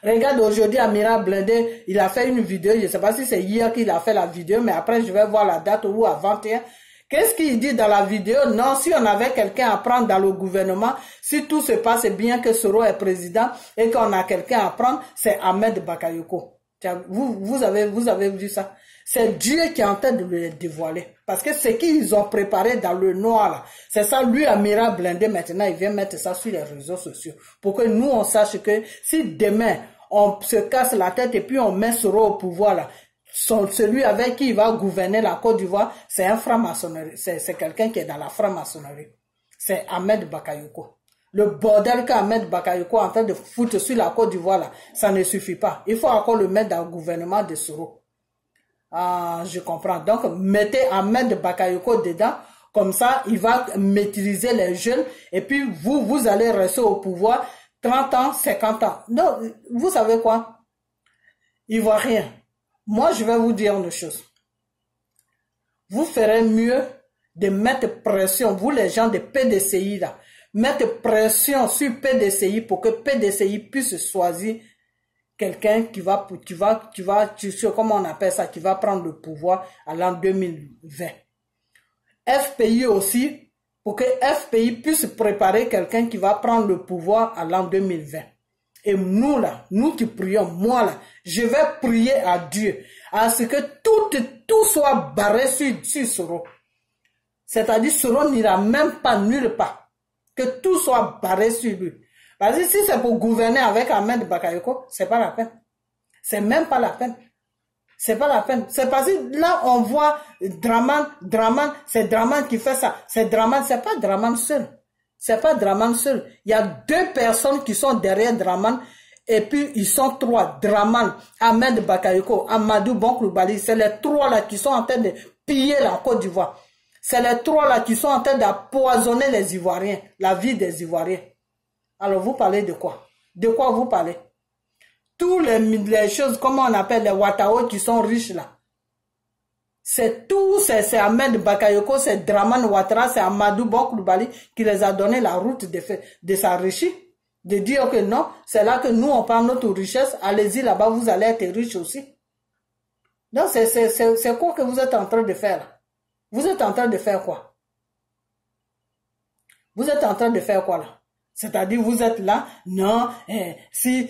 Regarde aujourd'hui Amira Blindé, il a fait une vidéo, je ne sais pas si c'est hier qu'il a fait la vidéo, mais après je vais voir la date ou avant-hier. Qu'est-ce qu'il dit dans la vidéo? Non, si on avait quelqu'un à prendre dans le gouvernement, si tout se passe bien que Soro est président et qu'on a quelqu'un à prendre, c'est Ahmed Bakayoko. Vous avez vu ça? C'est Dieu qui est en train de le dévoiler. Parce que ce qu'ils ont préparé dans le noir là, c'est ça, lui Amira Blindé maintenant, il vient mettre ça sur les réseaux sociaux. Pour que nous on sache que si demain on se casse la tête et puis on met Soro au pouvoir là, celui avec qui il va gouverner la Côte d'Ivoire, c'est un franc-maçonnerie. C'est quelqu'un qui est dans la franc-maçonnerie. C'est Ahmed Bakayoko. Le bordel qu'Ahmed Bakayoko est en train de foutre sur la Côte d'Ivoire là, ça ne suffit pas. Il faut encore le mettre dans le gouvernement de Soro. Ah, je comprends. Donc, mettez Ahmed Bakayoko dedans. Comme ça, il va maîtriser les jeunes. Et puis, vous allez rester au pouvoir 30 ans, 50 ans. Non, vous savez quoi? Ivoirien. Moi, je vais vous dire une chose. Vous ferez mieux de mettre pression, vous les gens de PDCI là, mettre pression sur PDCI pour que PDCI puisse choisir quelqu'un qui va, comment on appelle ça, qui va prendre le pouvoir à l'an 2020. FPI aussi, pour que FPI puisse préparer quelqu'un qui va prendre le pouvoir à l'an 2020. Et nous là, nous qui prions, moi là, je vais prier à Dieu, à ce que tout soit barré sur Soro. C'est-à-dire, Soro n'ira même pas nulle part. Que tout soit barré sur lui. Parce que si c'est pour gouverner avec Ahmed Bakayoko, c'est pas la peine. C'est même pas la peine. C'est pas la peine. C'est parce que là, on voit Dramane, c'est Dramane qui fait ça. C'est Dramane, c'est pas Dramane seul. C'est pas Dramane seul. Il y a 2 personnes qui sont derrière Dramane. Et puis, ils sont 3. Dramane, Ahmed Bakayoko, Amadou Bonkloubali. C'est les 3 là qui sont en train de piller la Côte d'Ivoire. C'est les 3 là qui sont en train d'empoisonner les Ivoiriens, la vie des Ivoiriens. Alors, vous parlez de quoi? De quoi vous parlez? Tous les choses, comment on appelle les Watao qui sont riches là. C'est tout, c'est Ahmed Bakayoko, c'est Dramane Ouattara, c'est Amadou Bonkloubali qui les a donné la route de sa richesse. De dire que non, c'est là que nous on prend notre richesse, allez-y là-bas, vous allez être riches aussi. Donc, c'est quoi que vous êtes en train de faire là? Vous êtes en train de faire quoi? Vous êtes en train de faire quoi là? C'est-à-dire, vous êtes là, non, si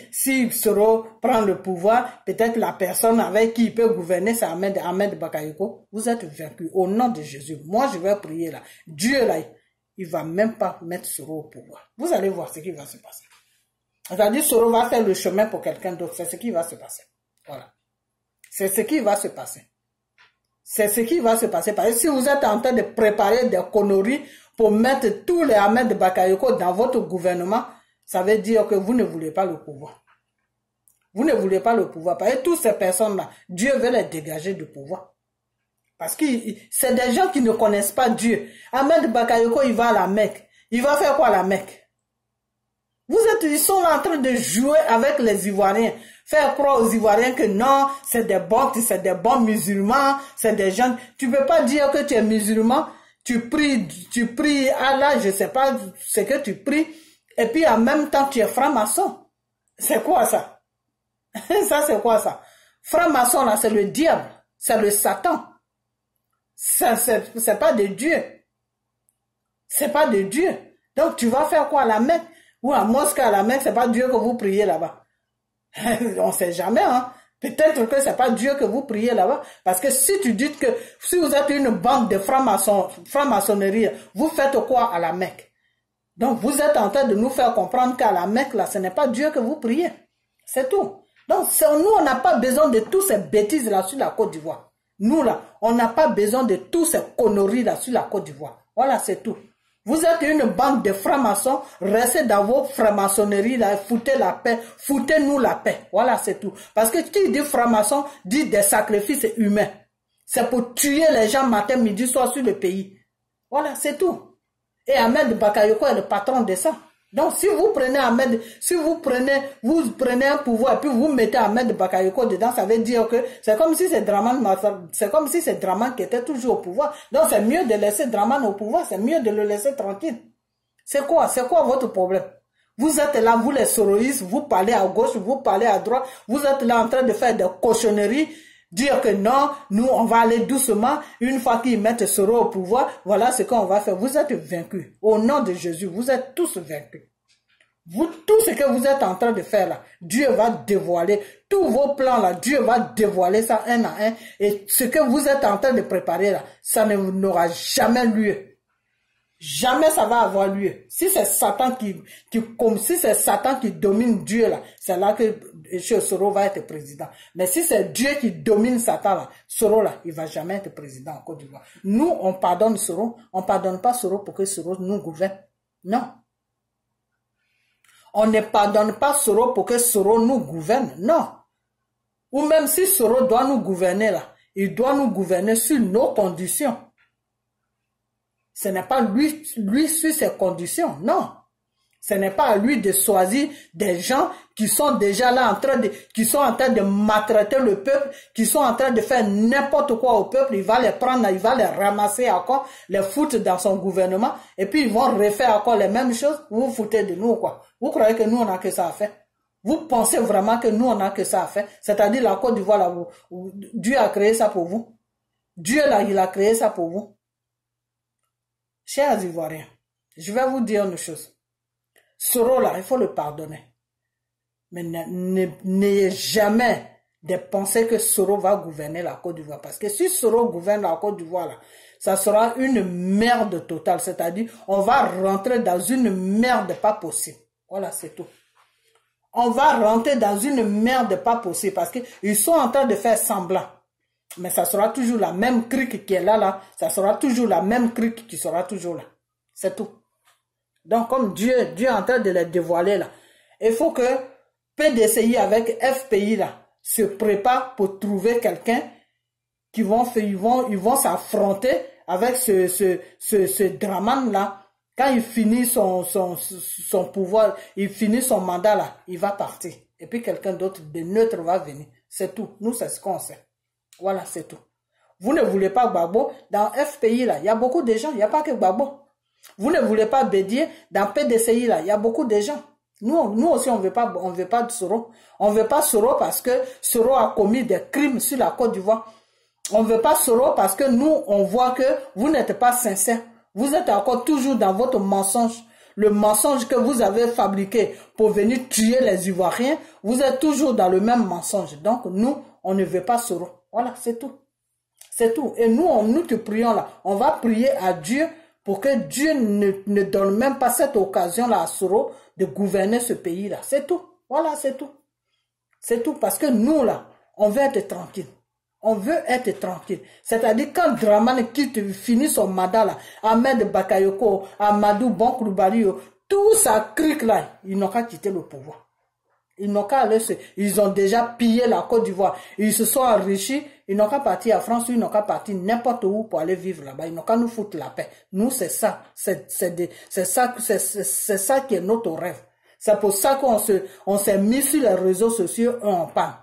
Soro prend le pouvoir, peut-être la personne avec qui il peut gouverner, c'est Ahmed Bakayoko. Vous êtes vaincu au nom de Jésus. Moi, je vais prier là. Dieu là, il va même pas mettre Soro au pouvoir. Vous allez voir ce qui va se passer. C'est-à-dire, Soro va faire le chemin pour quelqu'un d'autre. C'est ce qui va se passer. Voilà. C'est ce qui va se passer. C'est ce qui va se passer. Parce que si vous êtes en train de préparer des conneries pour mettre tous les Ahmed Bakayoko dans votre gouvernement, ça veut dire que vous ne voulez pas le pouvoir. Vous ne voulez pas le pouvoir. Parce que toutes ces personnes-là, Dieu veut les dégager du pouvoir. Parce que c'est des gens qui ne connaissent pas Dieu. Ahmed Bakayoko, il va à la Mecque. Il va faire quoi à la Mecque? Ils sont en train de jouer avec les Ivoiriens. Faire croire aux Ivoiriens que non, c'est des bons musulmans, c'est des gens. Tu peux pas dire que tu es musulman, tu pries Allah, je sais pas ce que tu pries, et puis en même temps tu es franc-maçon. C'est quoi ça? Ça c'est quoi ça? Franc-maçon là, c'est le diable, c'est le Satan. C'est pas de Dieu. C'est pas de Dieu. Donc tu vas faire quoi à la Mecque? Ou à mosquée à la Mecque, c'est pas Dieu que vous priez là-bas. On sait jamais, hein. Peut-être que c'est pas Dieu que vous priez là-bas. Parce que si tu dis que, si vous êtes une bande de franc-maçonnerie, vous faites quoi à la Mecque? Donc vous êtes en train de nous faire comprendre qu'à la Mecque, là, ce n'est pas Dieu que vous priez. C'est tout. Donc nous, on n'a pas besoin de toutes ces bêtises là sur la Côte d'Ivoire. Nous là, on n'a pas besoin de toutes ces conneries là sur la Côte d'Ivoire. Voilà, c'est tout. Vous êtes une bande de francs-maçons, restez dans vos francs-maçonneries là, foutez la paix, foutez-nous la paix. Voilà, c'est tout. Parce que qui dit franc-maçon dit des sacrifices humains. C'est pour tuer les gens matin, midi, soir sur le pays. Voilà, c'est tout. Et Ahmed Bakayoko est le patron de ça. Donc, si vous prenez Ahmed, vous prenez un pouvoir et puis vous mettez Ahmed Bakayoko dedans, ça veut dire que c'est comme si c'est Draman qui était toujours au pouvoir. Donc, c'est mieux de laisser Draman au pouvoir, c'est mieux de le laisser tranquille. C'est quoi votre problème? Vous êtes là, vous les soroïstes, vous parlez à gauche, vous parlez à droite, vous êtes là en train de faire des cochonneries, dire que non, nous on va aller doucement, une fois qu'ils mettent Soro au pouvoir, voilà ce qu'on va faire. Vous êtes vaincus. Au nom de Jésus, vous êtes tous vaincus. Tout ce que vous êtes en train de faire là, Dieu va dévoiler tous vos plans là, Dieu va dévoiler ça un à un. Et ce que vous êtes en train de préparer là, ça n'aura jamais lieu. Jamais ça va avoir lieu. Si c'est Satan qui domine Dieu là, c'est là que Soro va être président. Mais si c'est Dieu qui domine Satan là, Soro là, il va jamais être président en Côte d'Ivoire. Nous, on pardonne Soro, on pardonne pas Soro pour que Soro nous gouverne. Non. On ne pardonne pas Soro pour que Soro nous gouverne. Non. Ou même si Soro doit nous gouverner là, il doit nous gouverner sur nos conditions. Ce n'est pas lui sur ses conditions, non. Ce n'est pas à lui de choisir des gens qui sont déjà là qui sont en train de maltraiter le peuple, qui sont en train de faire n'importe quoi au peuple. Il va les prendre, il va les ramasser encore, les foutre dans son gouvernement, et puis ils vont refaire encore les mêmes choses. Vous vous foutez de nous, quoi. Vous croyez que nous, on n'a que ça à faire? Vous pensez vraiment que nous, on n'a que ça à faire? C'est-à-dire la Côte d'Ivoire, là, Dieu a créé ça pour vous. Dieu, là, il a créé ça pour vous. Chers Ivoiriens, je vais vous dire une chose. Soro là, il faut le pardonner. Mais n'ayez jamais de penser que Soro va gouverner la Côte d'Ivoire. Parce que si Soro gouverne la Côte d'Ivoire, là, ça sera une merde totale. C'est-à-dire, on va rentrer dans une merde pas possible. Voilà, c'est tout. On va rentrer dans une merde pas possible parce qu'ils sont en train de faire semblant. Mais ça sera toujours la même crique qui est là, ça sera toujours la même crique qui sera toujours là. C'est tout. Donc, comme Dieu est en train de les dévoiler là, il faut que PDCI avec FPI là se prépare pour trouver quelqu'un qui ils vont s'affronter avec ce Draman là. Quand il finit son pouvoir, il finit son mandat là, il va partir. Et puis quelqu'un d'autre de neutre va venir. C'est tout. Nous, c'est ce qu'on sait. Voilà, c'est tout. Vous ne voulez pas Gbagbo. Dans FPI, là, il y a beaucoup de gens. Il n'y a pas que Gbagbo. Vous ne voulez pas Bédier. Dans PDCI, là, il y a beaucoup de gens. Nous aussi, on veut pas de Soro. On veut pas Soro parce que Soro a commis des crimes sur la Côte d'Ivoire. On veut pas Soro parce que nous, on voit que vous n'êtes pas sincère. Vous êtes encore toujours dans votre mensonge. Le mensonge que vous avez fabriqué pour venir tuer les Ivoiriens, vous êtes toujours dans le même mensonge. Donc, nous, on ne veut pas Soro. Voilà, c'est tout. C'est tout. Et nous te prions là. On va prier à Dieu pour que Dieu ne donne même pas cette occasion-là à Soro de gouverner ce pays-là. C'est tout. Voilà, c'est tout. C'est tout. Parce que nous, là, on veut être tranquille. On veut être tranquille. C'est-à-dire quand Dramane quitte, finit son mandat là, Ahmed Bakayoko, Amadou Bonkoulibaly, tout ça crique là, ils n'ont qu'à quitter le pouvoir. Ils n'ont qu'à aller ils ont déjà pillé la Côte d'Ivoire. Ils se sont enrichis. Ils n'ont qu'à partir en France, ils n'ont qu'à partir n'importe où pour aller vivre là-bas. Ils n'ont qu'à nous foutre la paix. Nous, c'est ça. C'est ça qui est notre rêve. C'est pour ça qu'on s'est mis sur les réseaux sociaux et on parle.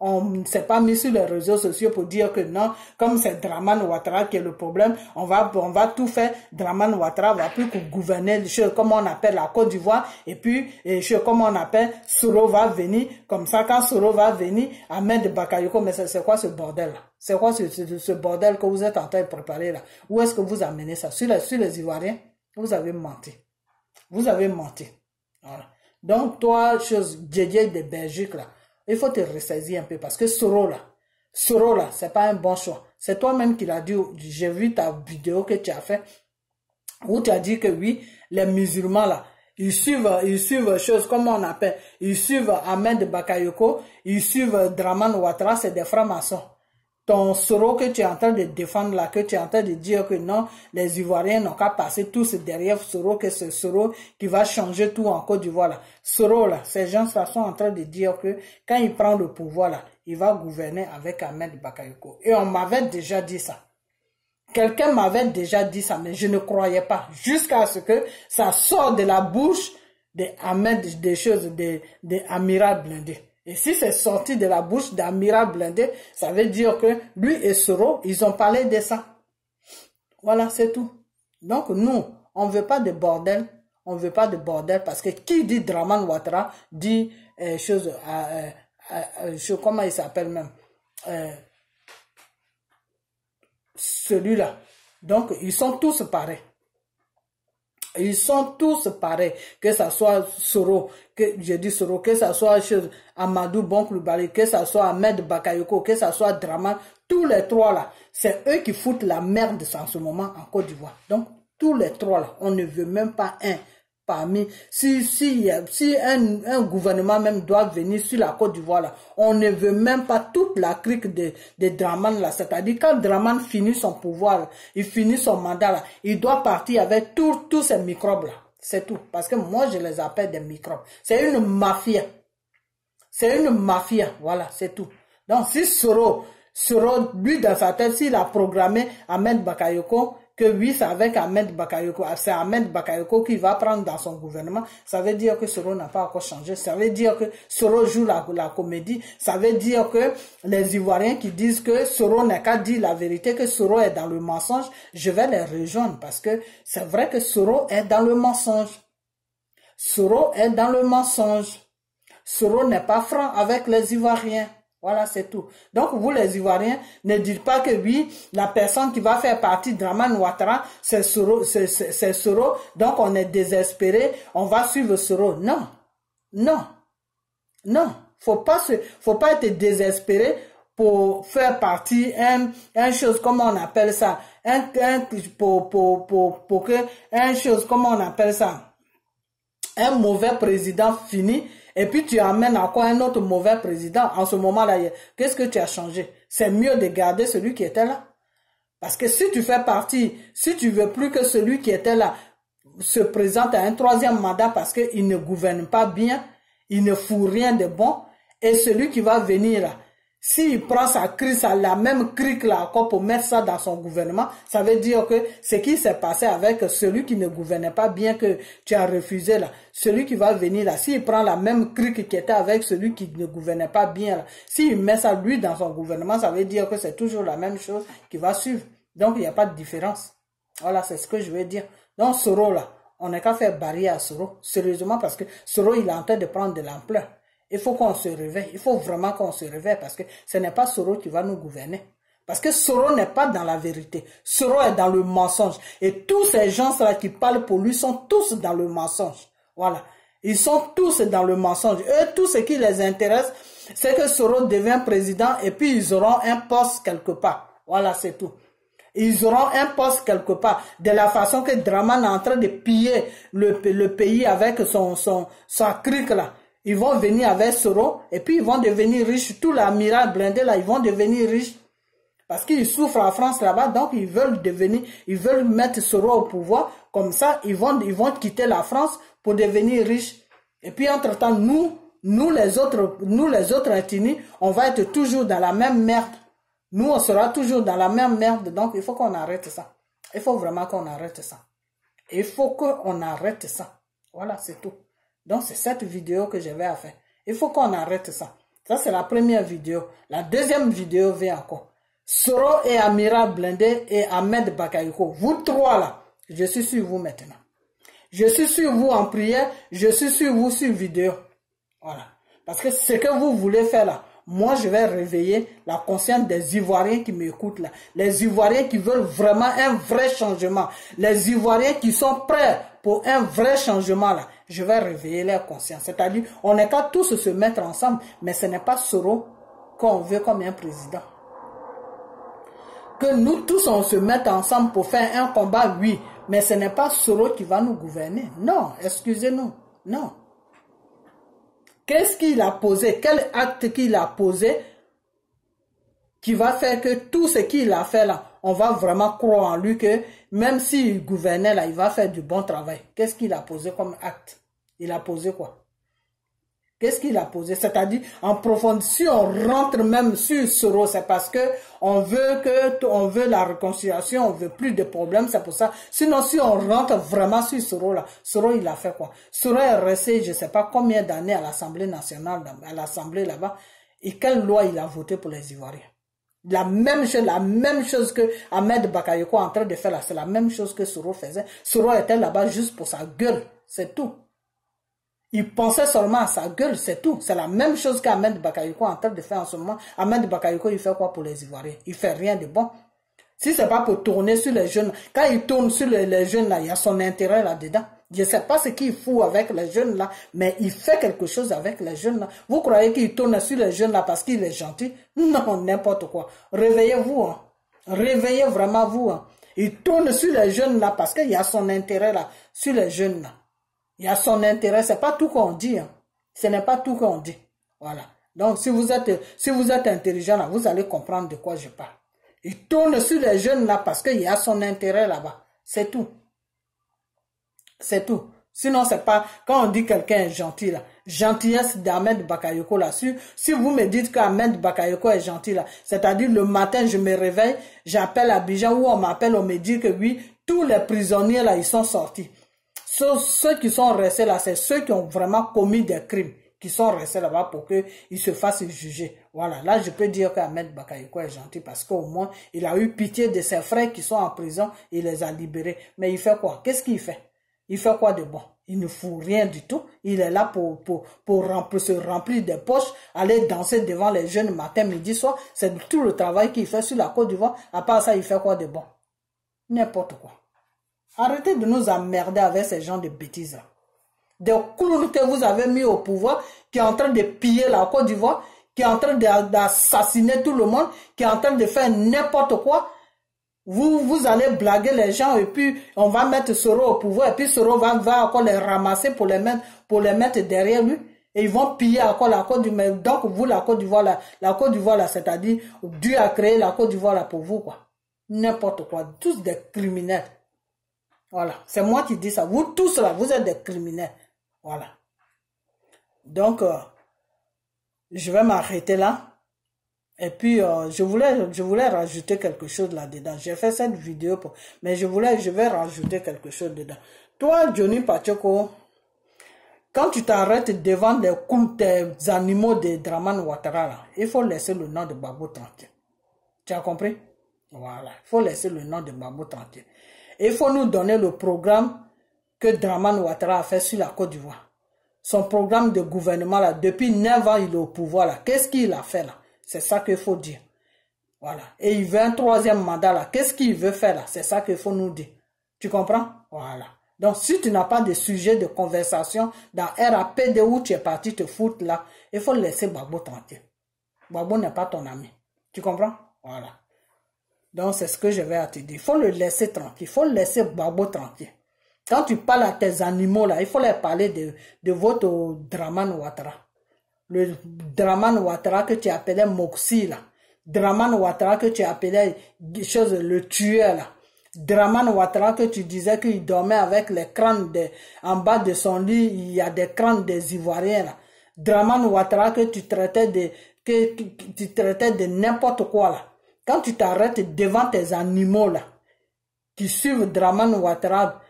On ne s'est pas mis sur les réseaux sociaux pour dire que non, comme c'est Dramane Ouattara qui est le problème, on va tout faire. Dramane Ouattara va plus gouverner les choses comme on appelle la Côte d'Ivoire, et puis, comme on appelle, Soro va venir, comme ça, quand Soro va venir, Ahmed Bakayoko, mais c'est quoi ce bordel là? C'est quoi ce bordel que vous êtes en train de préparer là? Où est-ce que vous amenez ça? Sur les Ivoiriens? Vous avez menti. Vous avez menti. Voilà. Donc, toi, Djedje de Belgique là, il faut te ressaisir un peu parce que Soro là, c'est pas un bon choix. C'est toi-même qui l'as dit. J'ai vu ta vidéo que tu as fait où tu as dit que oui, les musulmans là, ils suivent choses comme on appelle, ils suivent Ahmed Bakayoko, ils suivent Dramane Ouattara, c'est des francs-maçons. Ton Soro que tu es en train de défendre là, que tu es en train de dire que non, les Ivoiriens n'ont qu'à passer tous derrière Soro, que c'est Soro qui va changer tout en Côte d'Ivoire là. Soro là, ces gens-là sont en train de dire que quand il prend le pouvoir là, il va gouverner avec Ahmed Bakayoko. Et on m'avait déjà dit ça. Quelqu'un m'avait déjà dit ça, mais je ne croyais pas. Jusqu'à ce que ça sorte de la bouche d'Ahmed, des choses, d'Amiral Blindé. Et si c'est sorti de la bouche d'Amiral Blindé, ça veut dire que lui et Soro, ils ont parlé de ça. Voilà, c'est tout. Donc nous, on ne veut pas de bordel. On ne veut pas de bordel parce que qui dit Dramane Ouattara dit comment il s'appelle même celui-là. Donc ils sont tous pareils. Ils sont tous pareils, que ça soit Soro, que ça soit Amadou Bonkoulibaly, que ça soit Ahmed Bakayoko, que ça soit Dramane, tous les trois là, c'est eux qui foutent la merde en ce moment en Côte d'Ivoire. Donc, tous les trois là, on ne veut même pas un parmi. Si un gouvernement même doit venir sur la Côte d'Ivoire là, on ne veut même pas toute la clique de Dramane là. C'est-à-dire quand Dramane finit son pouvoir, là, il finit son mandat là, il doit partir avec tous ces microbes là. C'est tout. Parce que moi je les appelle des microbes. C'est une mafia. C'est une mafia. Voilà, c'est tout. Donc si Soro, lui dans sa tête, s'il a programmé Ahmed Bakayoko, que oui, c'est avec Ahmed Bakayoko, c'est Ahmed Bakayoko qui va prendre dans son gouvernement, ça veut dire que Soro n'a pas encore changé, ça veut dire que Soro joue la comédie, ça veut dire que les Ivoiriens qui disent que Soro n'a qu'à dire la vérité, que Soro est dans le mensonge, je vais les rejoindre parce que c'est vrai que Soro est dans le mensonge. Soro est dans le mensonge. Soro n'est pas franc avec les Ivoiriens. Voilà, c'est tout. Donc, vous les Ivoiriens, ne dites pas que oui, la personne qui va faire partie de Dramane Ouattara, c'est Soro, donc on est désespéré, on va suivre Soro. Non, non, non. Faut pas être désespéré pour faire partie un chose, comment on appelle ça, pour que, comment on appelle ça, un mauvais président fini, et puis tu amènes encore un autre mauvais président. En ce moment-là, qu'est-ce que tu as changé? C'est mieux de garder celui qui était là. Parce que si tu fais partie, si tu veux plus que celui qui était là se présente à un troisième mandat parce qu'il ne gouverne pas bien, il ne fout rien de bon, et celui qui va venir là, s'il prend sa crise, la même crique là encore pour mettre ça dans son gouvernement, ça veut dire que ce qui s'est passé avec celui qui ne gouvernait pas bien que tu as refusé là, celui qui va venir là, s'il prend la même crique qui était avec celui qui ne gouvernait pas bien là, s'il met ça lui dans son gouvernement, ça veut dire que c'est toujours la même chose qui va suivre. Donc il n'y a pas de différence. Voilà, c'est ce que je veux dire. Donc Soro là, on n'a qu'à faire barrière à Soro, sérieusement parce que Soro il est en train de prendre de l'ampleur. Il faut qu'on se réveille. Il faut vraiment qu'on se réveille parce que ce n'est pas Soro qui va nous gouverner. Parce que Soro n'est pas dans la vérité. Soro est dans le mensonge. Et tous ces gens-là qui parlent pour lui sont tous dans le mensonge. Voilà. Ils sont tous dans le mensonge. Eux, tout ce qui les intéresse, c'est que Soro devient président et puis ils auront un poste quelque part. Voilà, c'est tout. Ils auront un poste quelque part. De la façon que Dramane est en train de piller le pays avec sa crique là. Ils vont venir avec Soro et puis ils vont devenir riches. Tout l'amiral blindé là, ils vont devenir riches. Parce qu'ils souffrent en France là-bas, donc ils veulent mettre Soro au pouvoir. Comme ça, ils vont quitter la France pour devenir riches. Et puis entre-temps, nous les autres ethnies, on va être toujours dans la même merde. Nous, on sera toujours dans la même merde. Donc, il faut qu'on arrête ça. Il faut vraiment qu'on arrête ça. Il faut qu'on arrête ça. Voilà, c'est tout. Donc, c'est cette vidéo que je vais faire. Il faut qu'on arrête ça. Ça, c'est la première vidéo. La deuxième vidéo vient encore. Soro et Amiral Blindé et Ahmed Bakayoko. Vous trois là, je suis sur vous maintenant. Je suis sur vous en prière. Je suis sur vous sur vidéo. Voilà. Parce que ce que vous voulez faire là, moi je vais réveiller la conscience des Ivoiriens qui m'écoutent là. Les Ivoiriens qui veulent vraiment un vrai changement. Les Ivoiriens qui sont prêts pour un vrai changement là. Je vais réveiller leur conscience. C'est-à-dire, on n'est qu'à tous se mettre ensemble, mais ce n'est pas Soro qu'on veut comme un président. Que nous tous on se mette ensemble pour faire un combat, oui, mais ce n'est pas Soro qui va nous gouverner. Non, excusez-nous, non. Qu'est-ce qu'il a posé? Quel acte qu'il a posé qui va faire que tout ce qu'il a fait là, on va vraiment croire en lui que même s'il gouvernait là, il va faire du bon travail. Qu'est-ce qu'il a posé comme acte? Il a posé quoi? Qu'est-ce qu'il a posé? C'est-à-dire, en profondeur, si on rentre même sur Soro, c'est parce que on veut la réconciliation, on veut plus de problèmes, c'est pour ça. Sinon, si on rentre vraiment sur Soro là, Soro il a fait quoi? Soro est resté, je sais pas combien d'années à l'Assemblée nationale, à l'Assemblée là-bas, et quelle loi il a voté pour les Ivoiriens? La même chose que Ahmed Bakayoko est en train de faire là, c'est la même chose que Soro faisait. Soro était là-bas juste pour sa gueule, c'est tout. Il pensait seulement à sa gueule, c'est tout. C'est la même chose qu'Ahmed Bakayoko est en train de faire en ce moment. Ahmed Bakayoko, il fait quoi pour les Ivoiriens? Il fait rien de bon. Si c'est pas pour tourner sur les jeunes, quand il tourne sur les jeunes là, il y a son intérêt là-dedans. Je sais pas ce qu'il fout avec les jeunes là, mais il fait quelque chose avec les jeunes là. Vous croyez qu'il tourne sur les jeunes là parce qu'il est gentil? Non, n'importe quoi. Réveillez-vous, hein. Réveillez vraiment vous, hein. Il tourne sur les jeunes là parce qu'il y a son intérêt là, sur les jeunes là. Il y a son intérêt, c'est pas tout qu'on dit, hein. Ce n'est pas tout qu'on dit. Voilà. Donc, si vous êtes intelligent là, vous allez comprendre de quoi je parle. Il tourne sur les jeunes là parce qu'il y a son intérêt là-bas. C'est tout. C'est tout. Sinon, c'est pas, quand on dit quelqu'un est gentil là, gentillesse d'Ahmed Bakayoko là, si vous me dites qu'Ahmed Bakayoko est gentil là, c'est-à-dire le matin je me réveille, j'appelle Abidjan ou on m'appelle, on me dit que oui, tous les prisonniers là, ils sont sortis. Ceux qui sont restés là, c'est ceux qui ont vraiment commis des crimes, qui sont restés là-bas pour qu'ils se fassent juger. Voilà, là je peux dire qu'Ahmed Bakayoko est gentil parce qu'au moins il a eu pitié de ses frères qui sont en prison, il les a libérés. Mais il fait quoi? Qu'est-ce qu'il fait? Il fait quoi de bon? Il ne fout rien du tout. Il est là pour se remplir des poches, aller danser devant les jeunes matin, midi, soir. C'est tout le travail qu'il fait sur la Côte d'Ivoire. À part ça, il fait quoi de bon? N'importe quoi. Arrêtez de nous emmerder avec ces gens de bêtises là. Des clowns que vous avez mis au pouvoir, qui est en train de piller la Côte d'Ivoire, qui est en train d'assassiner tout le monde, qui est en train de faire n'importe quoi. Vous allez blaguer les gens et puis on va mettre Soro au pouvoir et puis Soro va encore les ramasser pour les mettre derrière lui et ils vont piller encore la Côte d'Ivoire. Donc vous, la Côte d'Ivoire là, c'est-à-dire Dieu a créé la Côte d'Ivoire là pour vous quoi. N'importe quoi, tous des criminels. Voilà, c'est moi qui dis ça. Vous tous là, vous êtes des criminels. Voilà. Donc, je vais m'arrêter là. Et puis, je voulais rajouter quelque chose là-dedans. J'ai fait cette vidéo, mais je vais rajouter quelque chose dedans. Toi, Johnny Pachoko, quand tu t'arrêtes devant des animaux de Dramane Ouattara, là, il faut laisser le nom de Gbagbo tranquille. Tu as compris? Voilà, il faut laisser le nom de Gbagbo tranquille. Et il faut nous donner le programme que Dramane Ouattara a fait sur la Côte d'Ivoire. Son programme de gouvernement, là, depuis 9 ans, il est au pouvoir, là. Qu'est-ce qu'il a fait, là? C'est ça qu'il faut dire. Voilà. Et il veut un 3e mandat, là. Qu'est-ce qu'il veut faire, là? C'est ça qu'il faut nous dire. Tu comprends? Voilà. Donc, si tu n'as pas de sujet de conversation dans RAPD où tu es parti te foutre, là, il faut laisser Gbagbo tranquille. Gbagbo n'est pas ton ami. Tu comprends? Voilà. Donc, c'est ce que je vais te dire. Il faut le laisser tranquille. Il faut laisser Gbagbo tranquille. Quand tu parles à tes animaux, là, il faut leur parler de votre Dramane Ouattara. Le Dramane Ouattara que tu appelais Moxie, là. Dramane Ouattara que tu appelais le tueur là. Dramane Ouattara que tu disais qu'il dormait avec les crânes en bas de son lit, il y a des crânes des Ivoiriens là. Dramane Ouattara que tu traitais de n'importe quoi là. Quand tu t'arrêtes devant tes animaux là, qui suivent Dramane Ouattara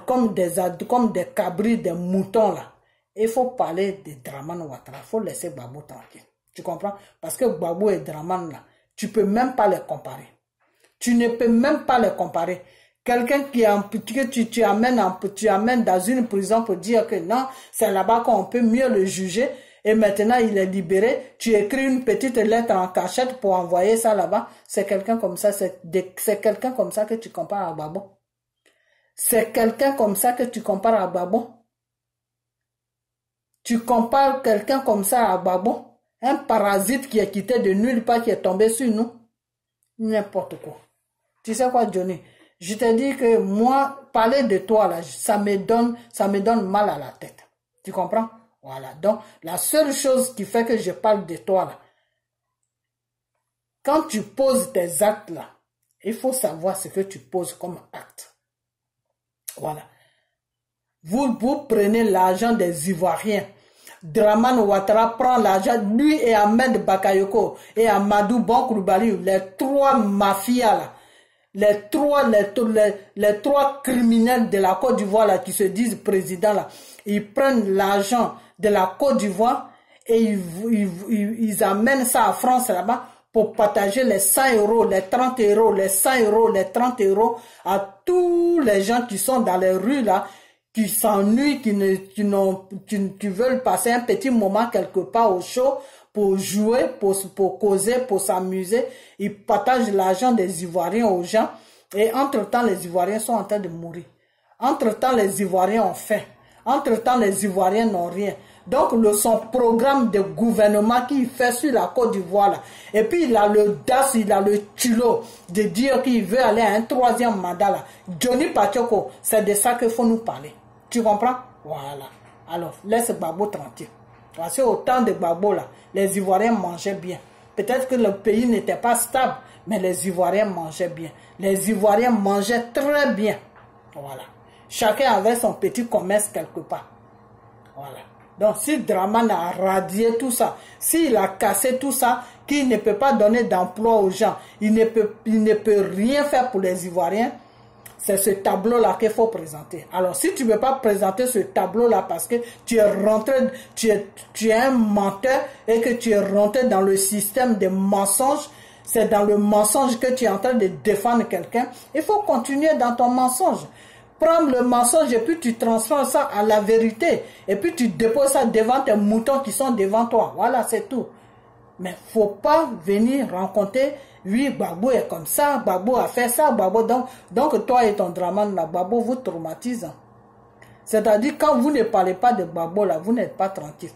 comme des cabris, des moutons là, il faut parler de Dramane Ouattara, il faut laisser Gbagbo tranquille. Tu comprends? Parce que Gbagbo et Dramane là, tu peux même pas les comparer. Tu ne peux même pas les comparer. Quelqu'un que tu amènes dans une prison pour dire que non, c'est là-bas qu'on peut mieux le juger. Et maintenant, il est libéré. Tu écris une petite lettre en cachette pour envoyer ça là-bas. C'est quelqu'un comme ça. C'est quelqu'un comme ça que tu compares à Gbagbo. C'est quelqu'un comme ça que tu compares à Gbagbo. Tu compares quelqu'un comme ça à Gbagbo. Un parasite qui est quitté de nulle part, qui est tombé sur nous. N'importe quoi. Tu sais quoi, Johnny? Je te dis que moi, parler de toi, là, ça me donne mal à la tête. Tu comprends? Voilà. Donc, la seule chose qui fait que je parle de toi, là, quand tu poses tes actes, là, il faut savoir ce que tu poses comme acte. Voilà. Vous prenez l'argent des Ivoiriens. Dramane Ouattara prend l'argent, lui et Ahmed Bakayoko et Amadou Bon Coulibaly, les trois mafias là, les trois criminels de la Côte d'Ivoire là, qui se disent présidents là, ils prennent l'argent de la Côte d'Ivoire et ils amènent ça à France là-bas pour partager les 100 euros, les 30 euros, les 100 euros, les 30 euros à tous les gens qui sont dans les rues là, qui s'ennuient, qui veulent passer un petit moment quelque part au chaud pour jouer, pour causer, pour s'amuser. Ils partagent l'argent des Ivoiriens aux gens et entre-temps, les Ivoiriens sont en train de mourir. Entre-temps, les Ivoiriens ont faim. Entre-temps, les Ivoiriens n'ont rien. Donc, son programme de gouvernement qu'il fait sur la Côte d'Ivoire, là, et puis il a l'audace, il a le culot de dire qu'il veut aller à un troisième mandat, là. Johnny Pachoko, c'est de ça qu'il faut nous parler. Tu comprends? Voilà. Alors, laisse Gbagbo tranquille. Parce qu'au temps de Gbagbo, là, les Ivoiriens mangeaient bien. Peut-être que le pays n'était pas stable, mais les Ivoiriens mangeaient bien. Les Ivoiriens mangeaient très bien. Voilà. Chacun avait son petit commerce quelque part. Voilà. Donc, si Dramane a radié tout ça, s'il a cassé tout ça, qu'il ne peut pas donner d'emploi aux gens, il ne peut rien faire pour les Ivoiriens, c'est ce tableau-là qu'il faut présenter. Alors, si tu ne veux pas présenter ce tableau-là parce que tu es rentré, tu es un menteur et que tu es rentré dans le système des mensonges, c'est dans le mensonge que tu es en train de défendre quelqu'un, il faut continuer dans ton mensonge. Prends le mensonge et puis tu transformes ça à la vérité. Et puis tu déposes ça devant tes moutons qui sont devant toi. Voilà, c'est tout. Mais il ne faut pas venir rencontrer, oui, Gbagbo est comme ça, Gbagbo a fait ça, Gbagbo. Donc toi et ton Dramane, là, Gbagbo vous traumatise. C'est-à-dire, quand vous ne parlez pas de Gbagbo, là, vous n'êtes pas tranquille.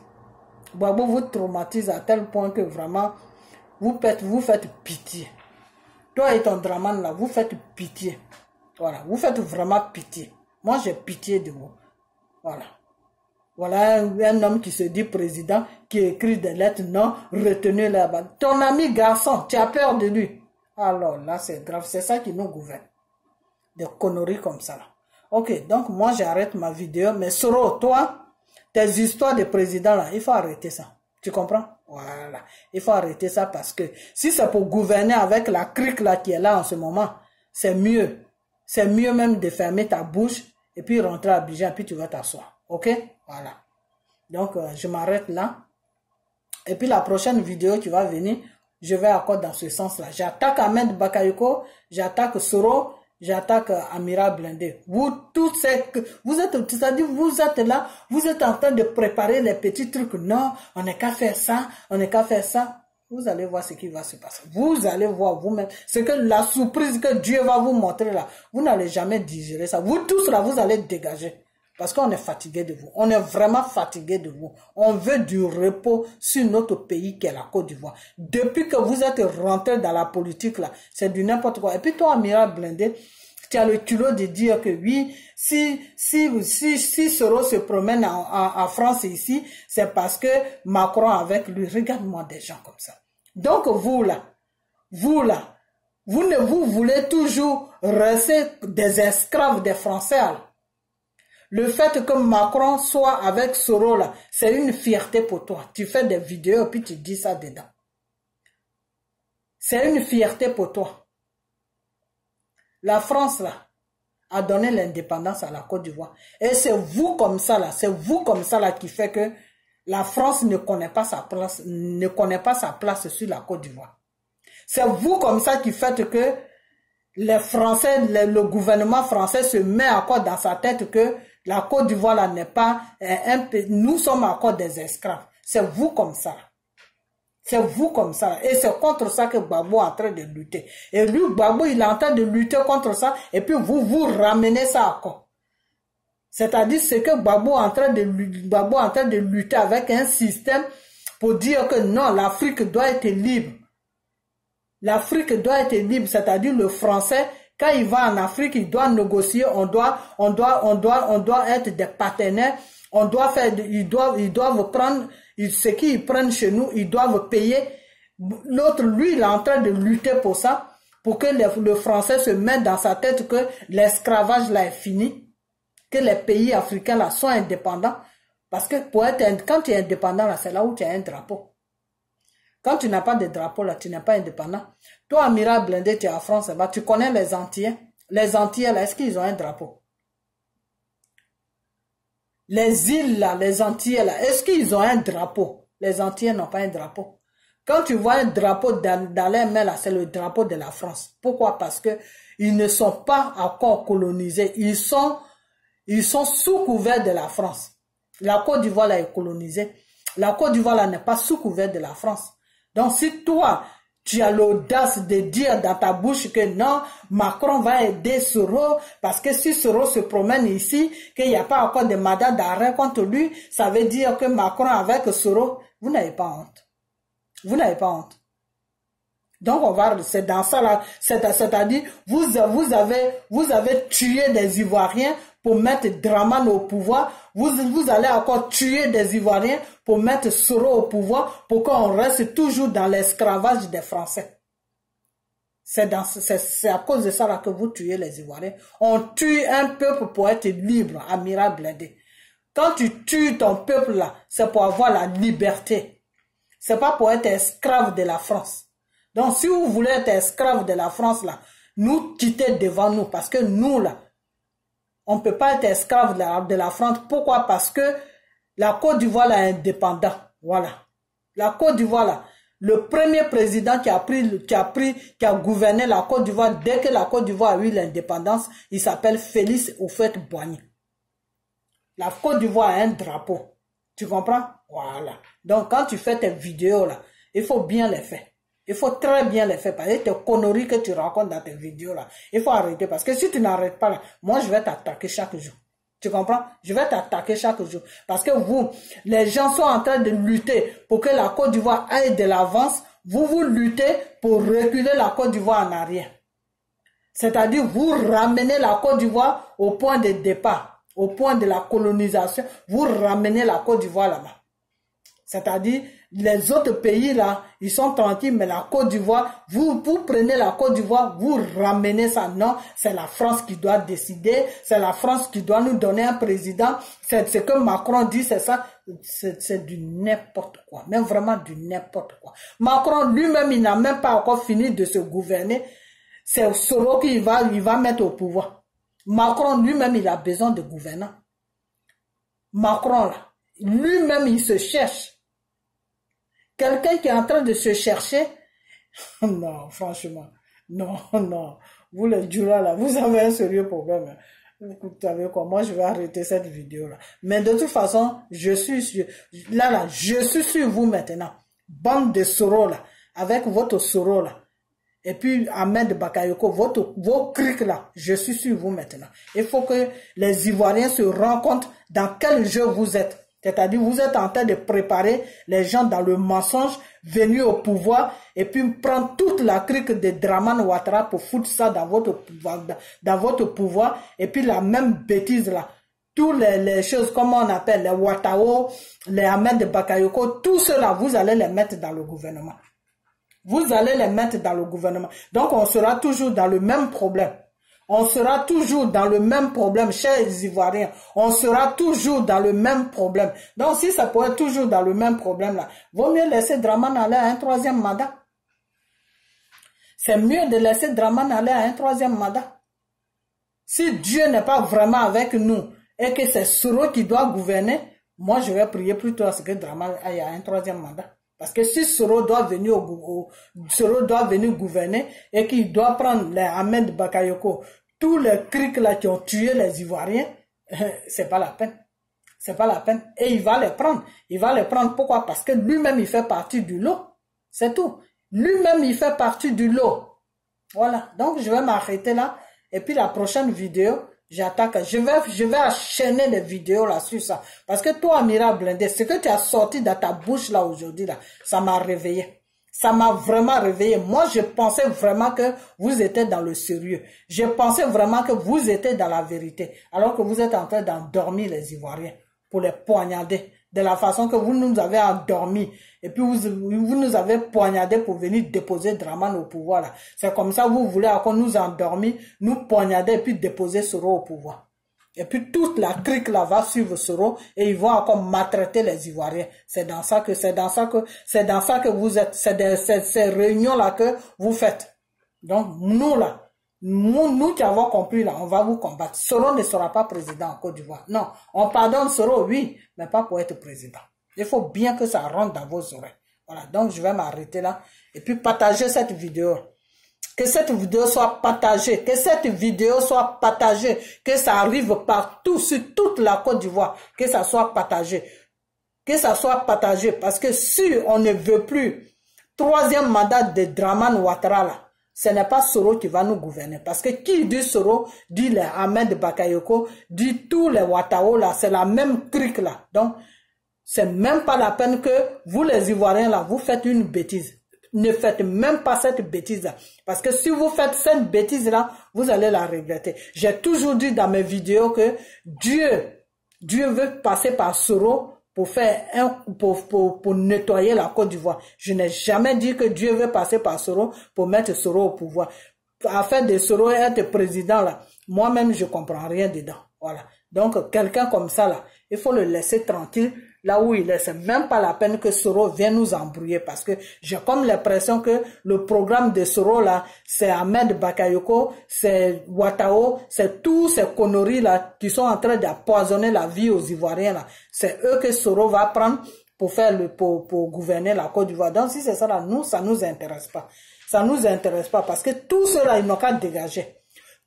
Gbagbo vous traumatise à tel point que vraiment, vous faites pitié. Toi et ton Dramane, là, vous faites pitié. Voilà, vous faites vraiment pitié. Moi, j'ai pitié de vous. Voilà. Voilà un homme qui se dit président, qui écrit des lettres non retenues là-bas. Ton ami garçon, tu as peur de lui. Alors là, c'est grave. C'est ça qui nous gouverne. Des conneries comme ça. Là. Ok, donc moi, j'arrête ma vidéo. Mais Soro, toi, tes histoires de président là, il faut arrêter ça. Tu comprends? Voilà. Il faut arrêter ça parce que si c'est pour gouverner avec la crique là qui est là en ce moment, c'est mieux. C'est mieux même de fermer ta bouche et puis rentrer à Abidjan et puis tu vas t'asseoir. Ok? Voilà. Donc, je m'arrête là. Et puis la prochaine vidéo qui va venir, je vais encore dans ce sens-là. J'attaque Ahmed Bakayoko, j'attaque Soro, j'attaque Amira Blindé. Vous tous, vous êtes, c'est-à-dire vous êtes là, vous êtes en train de préparer les petits trucs. Non, on n'est qu'à faire ça, on n'est qu'à faire ça. Vous allez voir ce qui va se passer. Vous allez voir vous-même. C'est que la surprise que Dieu va vous montrer là, vous n'allez jamais digérer ça. Vous tous là, vous allez dégager. Parce qu'on est fatigué de vous. On est vraiment fatigué de vous. On veut du repos sur notre pays qui est la Côte d'Ivoire. Depuis que vous êtes rentré dans la politique là, c'est du n'importe quoi. Et puis toi, Amira Blindé, tu as le culot de dire que oui, si Soro se promène en France ici, c'est parce que Macron avec lui. Regarde-moi des gens comme ça. Donc vous là, vous là, vous voulez toujours rester des esclaves des Français. Là. Le fait que Macron soit avec Soro là, c'est une fierté pour toi. Tu fais des vidéos et puis tu dis ça dedans. C'est une fierté pour toi. La France là a donné l'indépendance à la Côte d'Ivoire. Et c'est vous comme ça là, qui fait que la France ne connaît pas sa place, sur la Côte d'Ivoire. C'est vous comme ça qui faites que les Français, le gouvernement français se met encore dans sa tête que la Côte d'Ivoire là n'est pas un pays, nous sommes encore des esclaves. C'est vous comme ça. C'est vous comme ça. Et c'est contre ça que Gbagbo est en train de lutter. Et lui, Gbagbo, il est en train de lutter contre ça. Et puis vous ramenez ça encore. C'est-à-dire ce que Gbagbo est en train de lutter avec un système pour dire que non, l'Afrique doit être libre. L'Afrique doit être libre, c'est-à-dire le Français, quand il va en Afrique, il doit négocier, on doit être des partenaires, ils doivent prendre ce qu'ils prennent chez nous, ils doivent payer. L'autre, lui, il est en train de lutter pour ça, pour que le Français se mette dans sa tête que l'esclavage là est fini, que les pays africains là soient indépendants, parce que quand tu es indépendant là, c'est là où tu as un drapeau. Quand tu n'as pas de drapeau, là, tu n'es pas indépendant. Toi, Amiral Blindé, tu es en France, là, tu connais les Antillais. Les Antillais, là, est-ce qu'ils ont un drapeau? Les îles, là, les Antillais, là, est-ce qu'ils ont un drapeau? Les Antillais n'ont pas un drapeau. Quand tu vois un drapeau dans les mains, là, c'est le drapeau de la France. Pourquoi? Parce que ils ne sont pas encore colonisés. Ils sont sous couvert de la France. La Côte d'Ivoire, là, est colonisée. La Côte d'Ivoire, là, n'est pas sous couvert de la France. Donc, si toi, tu as l'audace de dire dans ta bouche que non, Macron va aider Soro, parce que si Soro se promène ici, qu'il n'y a pas encore de mandat d'arrêt contre lui, ça veut dire que Macron avec Soro, vous n'avez pas honte. Vous n'avez pas honte. Donc, c'est dans ça là, c'est-à-dire, vous avez tué des Ivoiriens pour mettre Dramane au pouvoir, vous allez encore tuer des Ivoiriens pour mettre Soro au pouvoir, pour qu'on reste toujours dans l'esclavage des Français. C'est à cause de ça là que vous tuez les Ivoiriens. On tue un peuple pour être libre, Amiral Blindé. Quand tu tues ton peuple là, c'est pour avoir la liberté. C'est pas pour être esclave de la France. Donc, si vous voulez être esclave de la France, là, nous quittez devant nous. Parce que nous, là, on ne peut pas être esclave de la France. Pourquoi? Parce que la Côte d'Ivoire est indépendante. Voilà. La Côte d'Ivoire, là, le premier président qui a gouverné la Côte d'Ivoire, dès que la Côte d'Ivoire a eu l'indépendance, il s'appelle Félix Houphouët-Boigny. La Côte d'Ivoire a un drapeau. Tu comprends? Voilà. Donc, quand tu fais tes vidéos, là, il faut bien les faire. Il faut très bien les faire, parce que tes conneries que tu racontes dans tes vidéos là, il faut arrêter, parce que si tu n'arrêtes pas là, moi je vais t'attaquer chaque jour. Tu comprends? Je vais t'attaquer chaque jour. Parce que vous, les gens sont en train de lutter pour que la Côte d'Ivoire aille de l'avance, vous luttez pour reculer la Côte d'Ivoire en arrière. C'est-à-dire, vous ramenez la Côte d'Ivoire au point de départ, au point de la colonisation, vous ramenez la Côte d'Ivoire là-bas. C'est-à-dire, les autres pays là, ils sont tranquilles, mais la Côte d'Ivoire, vous prenez la Côte d'Ivoire, vous ramenez ça. Non, c'est la France qui doit décider, c'est la France qui doit nous donner un président. C'est ce que Macron dit, c'est ça. C'est du n'importe quoi, même vraiment du n'importe quoi. Macron lui-même, il n'a même pas encore fini de se gouverner. C'est Soro qu'il va mettre au pouvoir. Macron lui-même, il a besoin de gouvernants. Macron là, lui-même, il se cherche. Quelqu'un qui est en train de se chercher, non, franchement, non. Vous les Djura là, vous avez un sérieux problème. Vous savez quoi, moi je vais arrêter cette vidéo là. Mais de toute façon, je suis sur vous maintenant. Bande de Soro là, avec votre Soro là. Et puis Ahmed Bakayoko, vos crics là, je suis sur vous maintenant. Il faut que les Ivoiriens se rendent compte dans quel jeu vous êtes. C'est-à-dire, vous êtes en train de préparer les gens dans le mensonge, venus au pouvoir, et puis prendre toute la crique de Dramane Ouattara pour foutre ça dans votre pouvoir, et puis la même bêtise là. Toutes les choses, comment on appelle, les Ouattao, les Ahmed Bakayoko, tout cela, vous allez les mettre dans le gouvernement. Vous allez les mettre dans le gouvernement. Donc, on sera toujours dans le même problème. On sera toujours dans le même problème, chers Ivoiriens. On sera toujours dans le même problème. Donc, si ça peut être toujours dans le même problème, là, vaut mieux laisser Dramane aller à un 3e mandat. C'est mieux de laisser Dramane aller à un 3e mandat. Si Dieu n'est pas vraiment avec nous et que c'est Soro qui doit gouverner, moi, je vais prier plutôt à ce que Dramane aille à un 3e mandat. Parce que si Soro doit venir gouverner et qu'il doit prendre les Ahmed Bakayoko, tous les crics là qui ont tué les Ivoiriens, c'est pas la peine. C'est pas la peine. Et il va les prendre. Il va les prendre. Pourquoi? Parce que lui-même, il fait partie du lot. C'est tout. Lui-même, il fait partie du lot. Voilà. Donc, je vais m'arrêter là. Et puis, la prochaine vidéo, j'attaque. Je vais enchaîner les vidéos là sur ça. Parce que toi, Amira Blindé, ce que tu as sorti dans ta bouche là aujourd'hui, là, ça m'a réveillé. Ça m'a vraiment réveillé. Moi, je pensais vraiment que vous étiez dans le sérieux. Je pensais vraiment que vous étiez dans la vérité. Alors que vous êtes en train d'endormir les Ivoiriens pour les poignarder. De la façon que vous nous avez endormis. Et puis vous nous avez poignardés pour venir déposer Dramane au pouvoir là. C'est comme ça vous voulez encore nous endormir, nous poignarder et puis déposer Soro au pouvoir. Et puis toute la crique là va suivre Soro et ils vont encore maltraiter les Ivoiriens. C'est dans ça que vous êtes. C'est ces réunions là que vous faites. Donc nous là, nous qui avons compris là, on va vous combattre. Soro ne sera pas président en Côte d'Ivoire. Non, on pardonne Soro, oui, mais pas pour être président. Il faut bien que ça rentre dans vos oreilles. Voilà, donc je vais m'arrêter là. Et puis partager cette vidéo. Que cette vidéo soit partagée. Que cette vidéo soit partagée. Que ça arrive partout, sur toute la Côte d'Ivoire. Que ça soit partagé. Que ça soit partagé. Parce que si on ne veut plus 3e mandat de Dramane Ouattara là, ce n'est pas Soro qui va nous gouverner. Parce que qui dit Soro, dit les Ahmed Bakayoko, dit tous les Ouattao là, c'est la même crique là. Donc, c'est même pas la peine que vous les Ivoiriens là, vous faites une bêtise. Ne faites même pas cette bêtise là. Parce que si vous faites cette bêtise là, vous allez la regretter. J'ai toujours dit dans mes vidéos que Dieu veut passer par Soro pour faire pour nettoyer la Côte d'Ivoire. Je n'ai jamais dit que Dieu veut passer par Soro pour mettre Soro au pouvoir. Afin de Soro être président là, moi-même je comprends rien dedans. Voilà. Donc quelqu'un comme ça là, il faut le laisser tranquille là où il est. C'est même pas la peine que Soro vienne nous embrouiller parce que j'ai comme l'impression que le programme de Soro là, c'est Ahmed Bakayoko, c'est Ouattao, c'est tous ces conneries là qui sont en train d'empoisonner la vie aux Ivoiriens là. C'est eux que Soro va prendre pour faire pour gouverner la Côte d'Ivoire. Donc si c'est ça là, nous, ça nous intéresse pas. Ça nous intéresse pas parce que tout cela, ils n'ont qu'à dégager.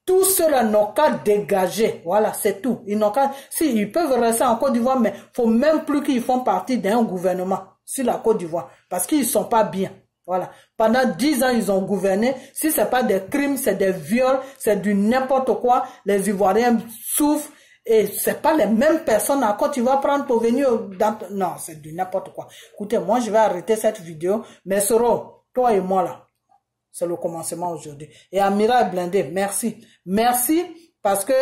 Tout cela n'ont qu'à dégager. Voilà, c'est tout. Ils n'ont qu'à, si, ils peuvent rester en Côte d'Ivoire, mais faut même plus qu'ils font partie d'un gouvernement sur la Côte d'Ivoire. Parce qu'ils sont pas bien. Voilà. Pendant 10 ans, ils ont gouverné. Si c'est pas des crimes, c'est des viols, c'est du n'importe quoi. Les Ivoiriens souffrent. Et c'est pas les mêmes personnes à Côte d'Ivoire prendre pour venir dans, non, c'est du n'importe quoi. Écoutez, moi, je vais arrêter cette vidéo. Mais Soro, toi et moi là, c'est le commencement aujourd'hui. Et Amira Blindé, merci. Merci parce que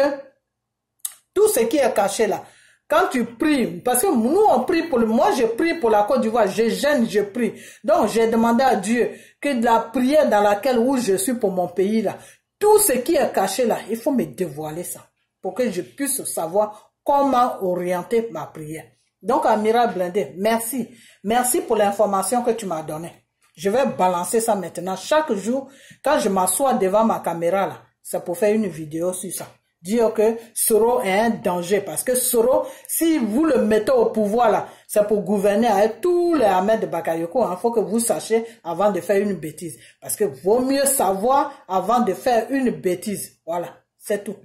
tout ce qui est caché là, quand tu pries, parce que nous on prie pour moi je prie pour la Côte d'Ivoire, je gêne, je prie. Donc j'ai demandé à Dieu que de la prière dans laquelle où je suis pour mon pays là, tout ce qui est caché là, il faut me dévoiler ça pour que je puisse savoir comment orienter ma prière. Donc Amira Blindé, merci. Merci pour l'information que tu m'as donnée. Je vais balancer ça maintenant. Chaque jour, quand je m'assois devant ma caméra, là, c'est pour faire une vidéo sur ça. Dire que Soro est un danger. Parce que Soro, si vous le mettez au pouvoir, là, c'est pour gouverner avec tous les Ahmed Bakayoko. Il faut que vous sachiez avant de faire une bêtise. Parce que vaut mieux savoir avant de faire une bêtise. Voilà, c'est tout.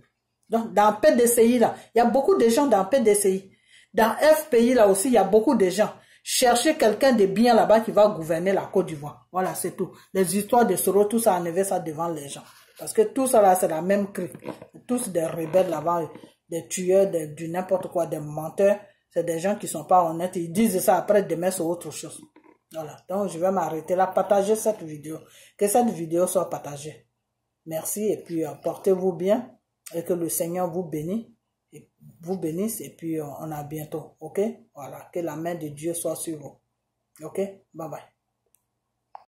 Donc, dans PDCI, là, il y a beaucoup de gens dans PDCI. Dans FPI, là aussi, il y a beaucoup de gens. Cherchez quelqu'un de bien là-bas qui va gouverner la Côte d'Ivoire. Voilà, c'est tout. Les histoires de Soro, tout ça, enlevez ça devant les gens. Parce que tout ça là, c'est la même crique. Tous des rebelles là-bas, des tueurs, du n'importe quoi, des menteurs. C'est des gens qui sont pas honnêtes. Ils disent ça après, demain, c'est autre chose. Voilà. Donc, je vais m'arrêter là. Partagez cette vidéo. Que cette vidéo soit partagée. Merci. Et puis, portez-vous bien. Et que le Seigneur vous bénisse. Et puis, on a bientôt. OK? Voilà. Que la main de Dieu soit sur vous. OK? Bye bye.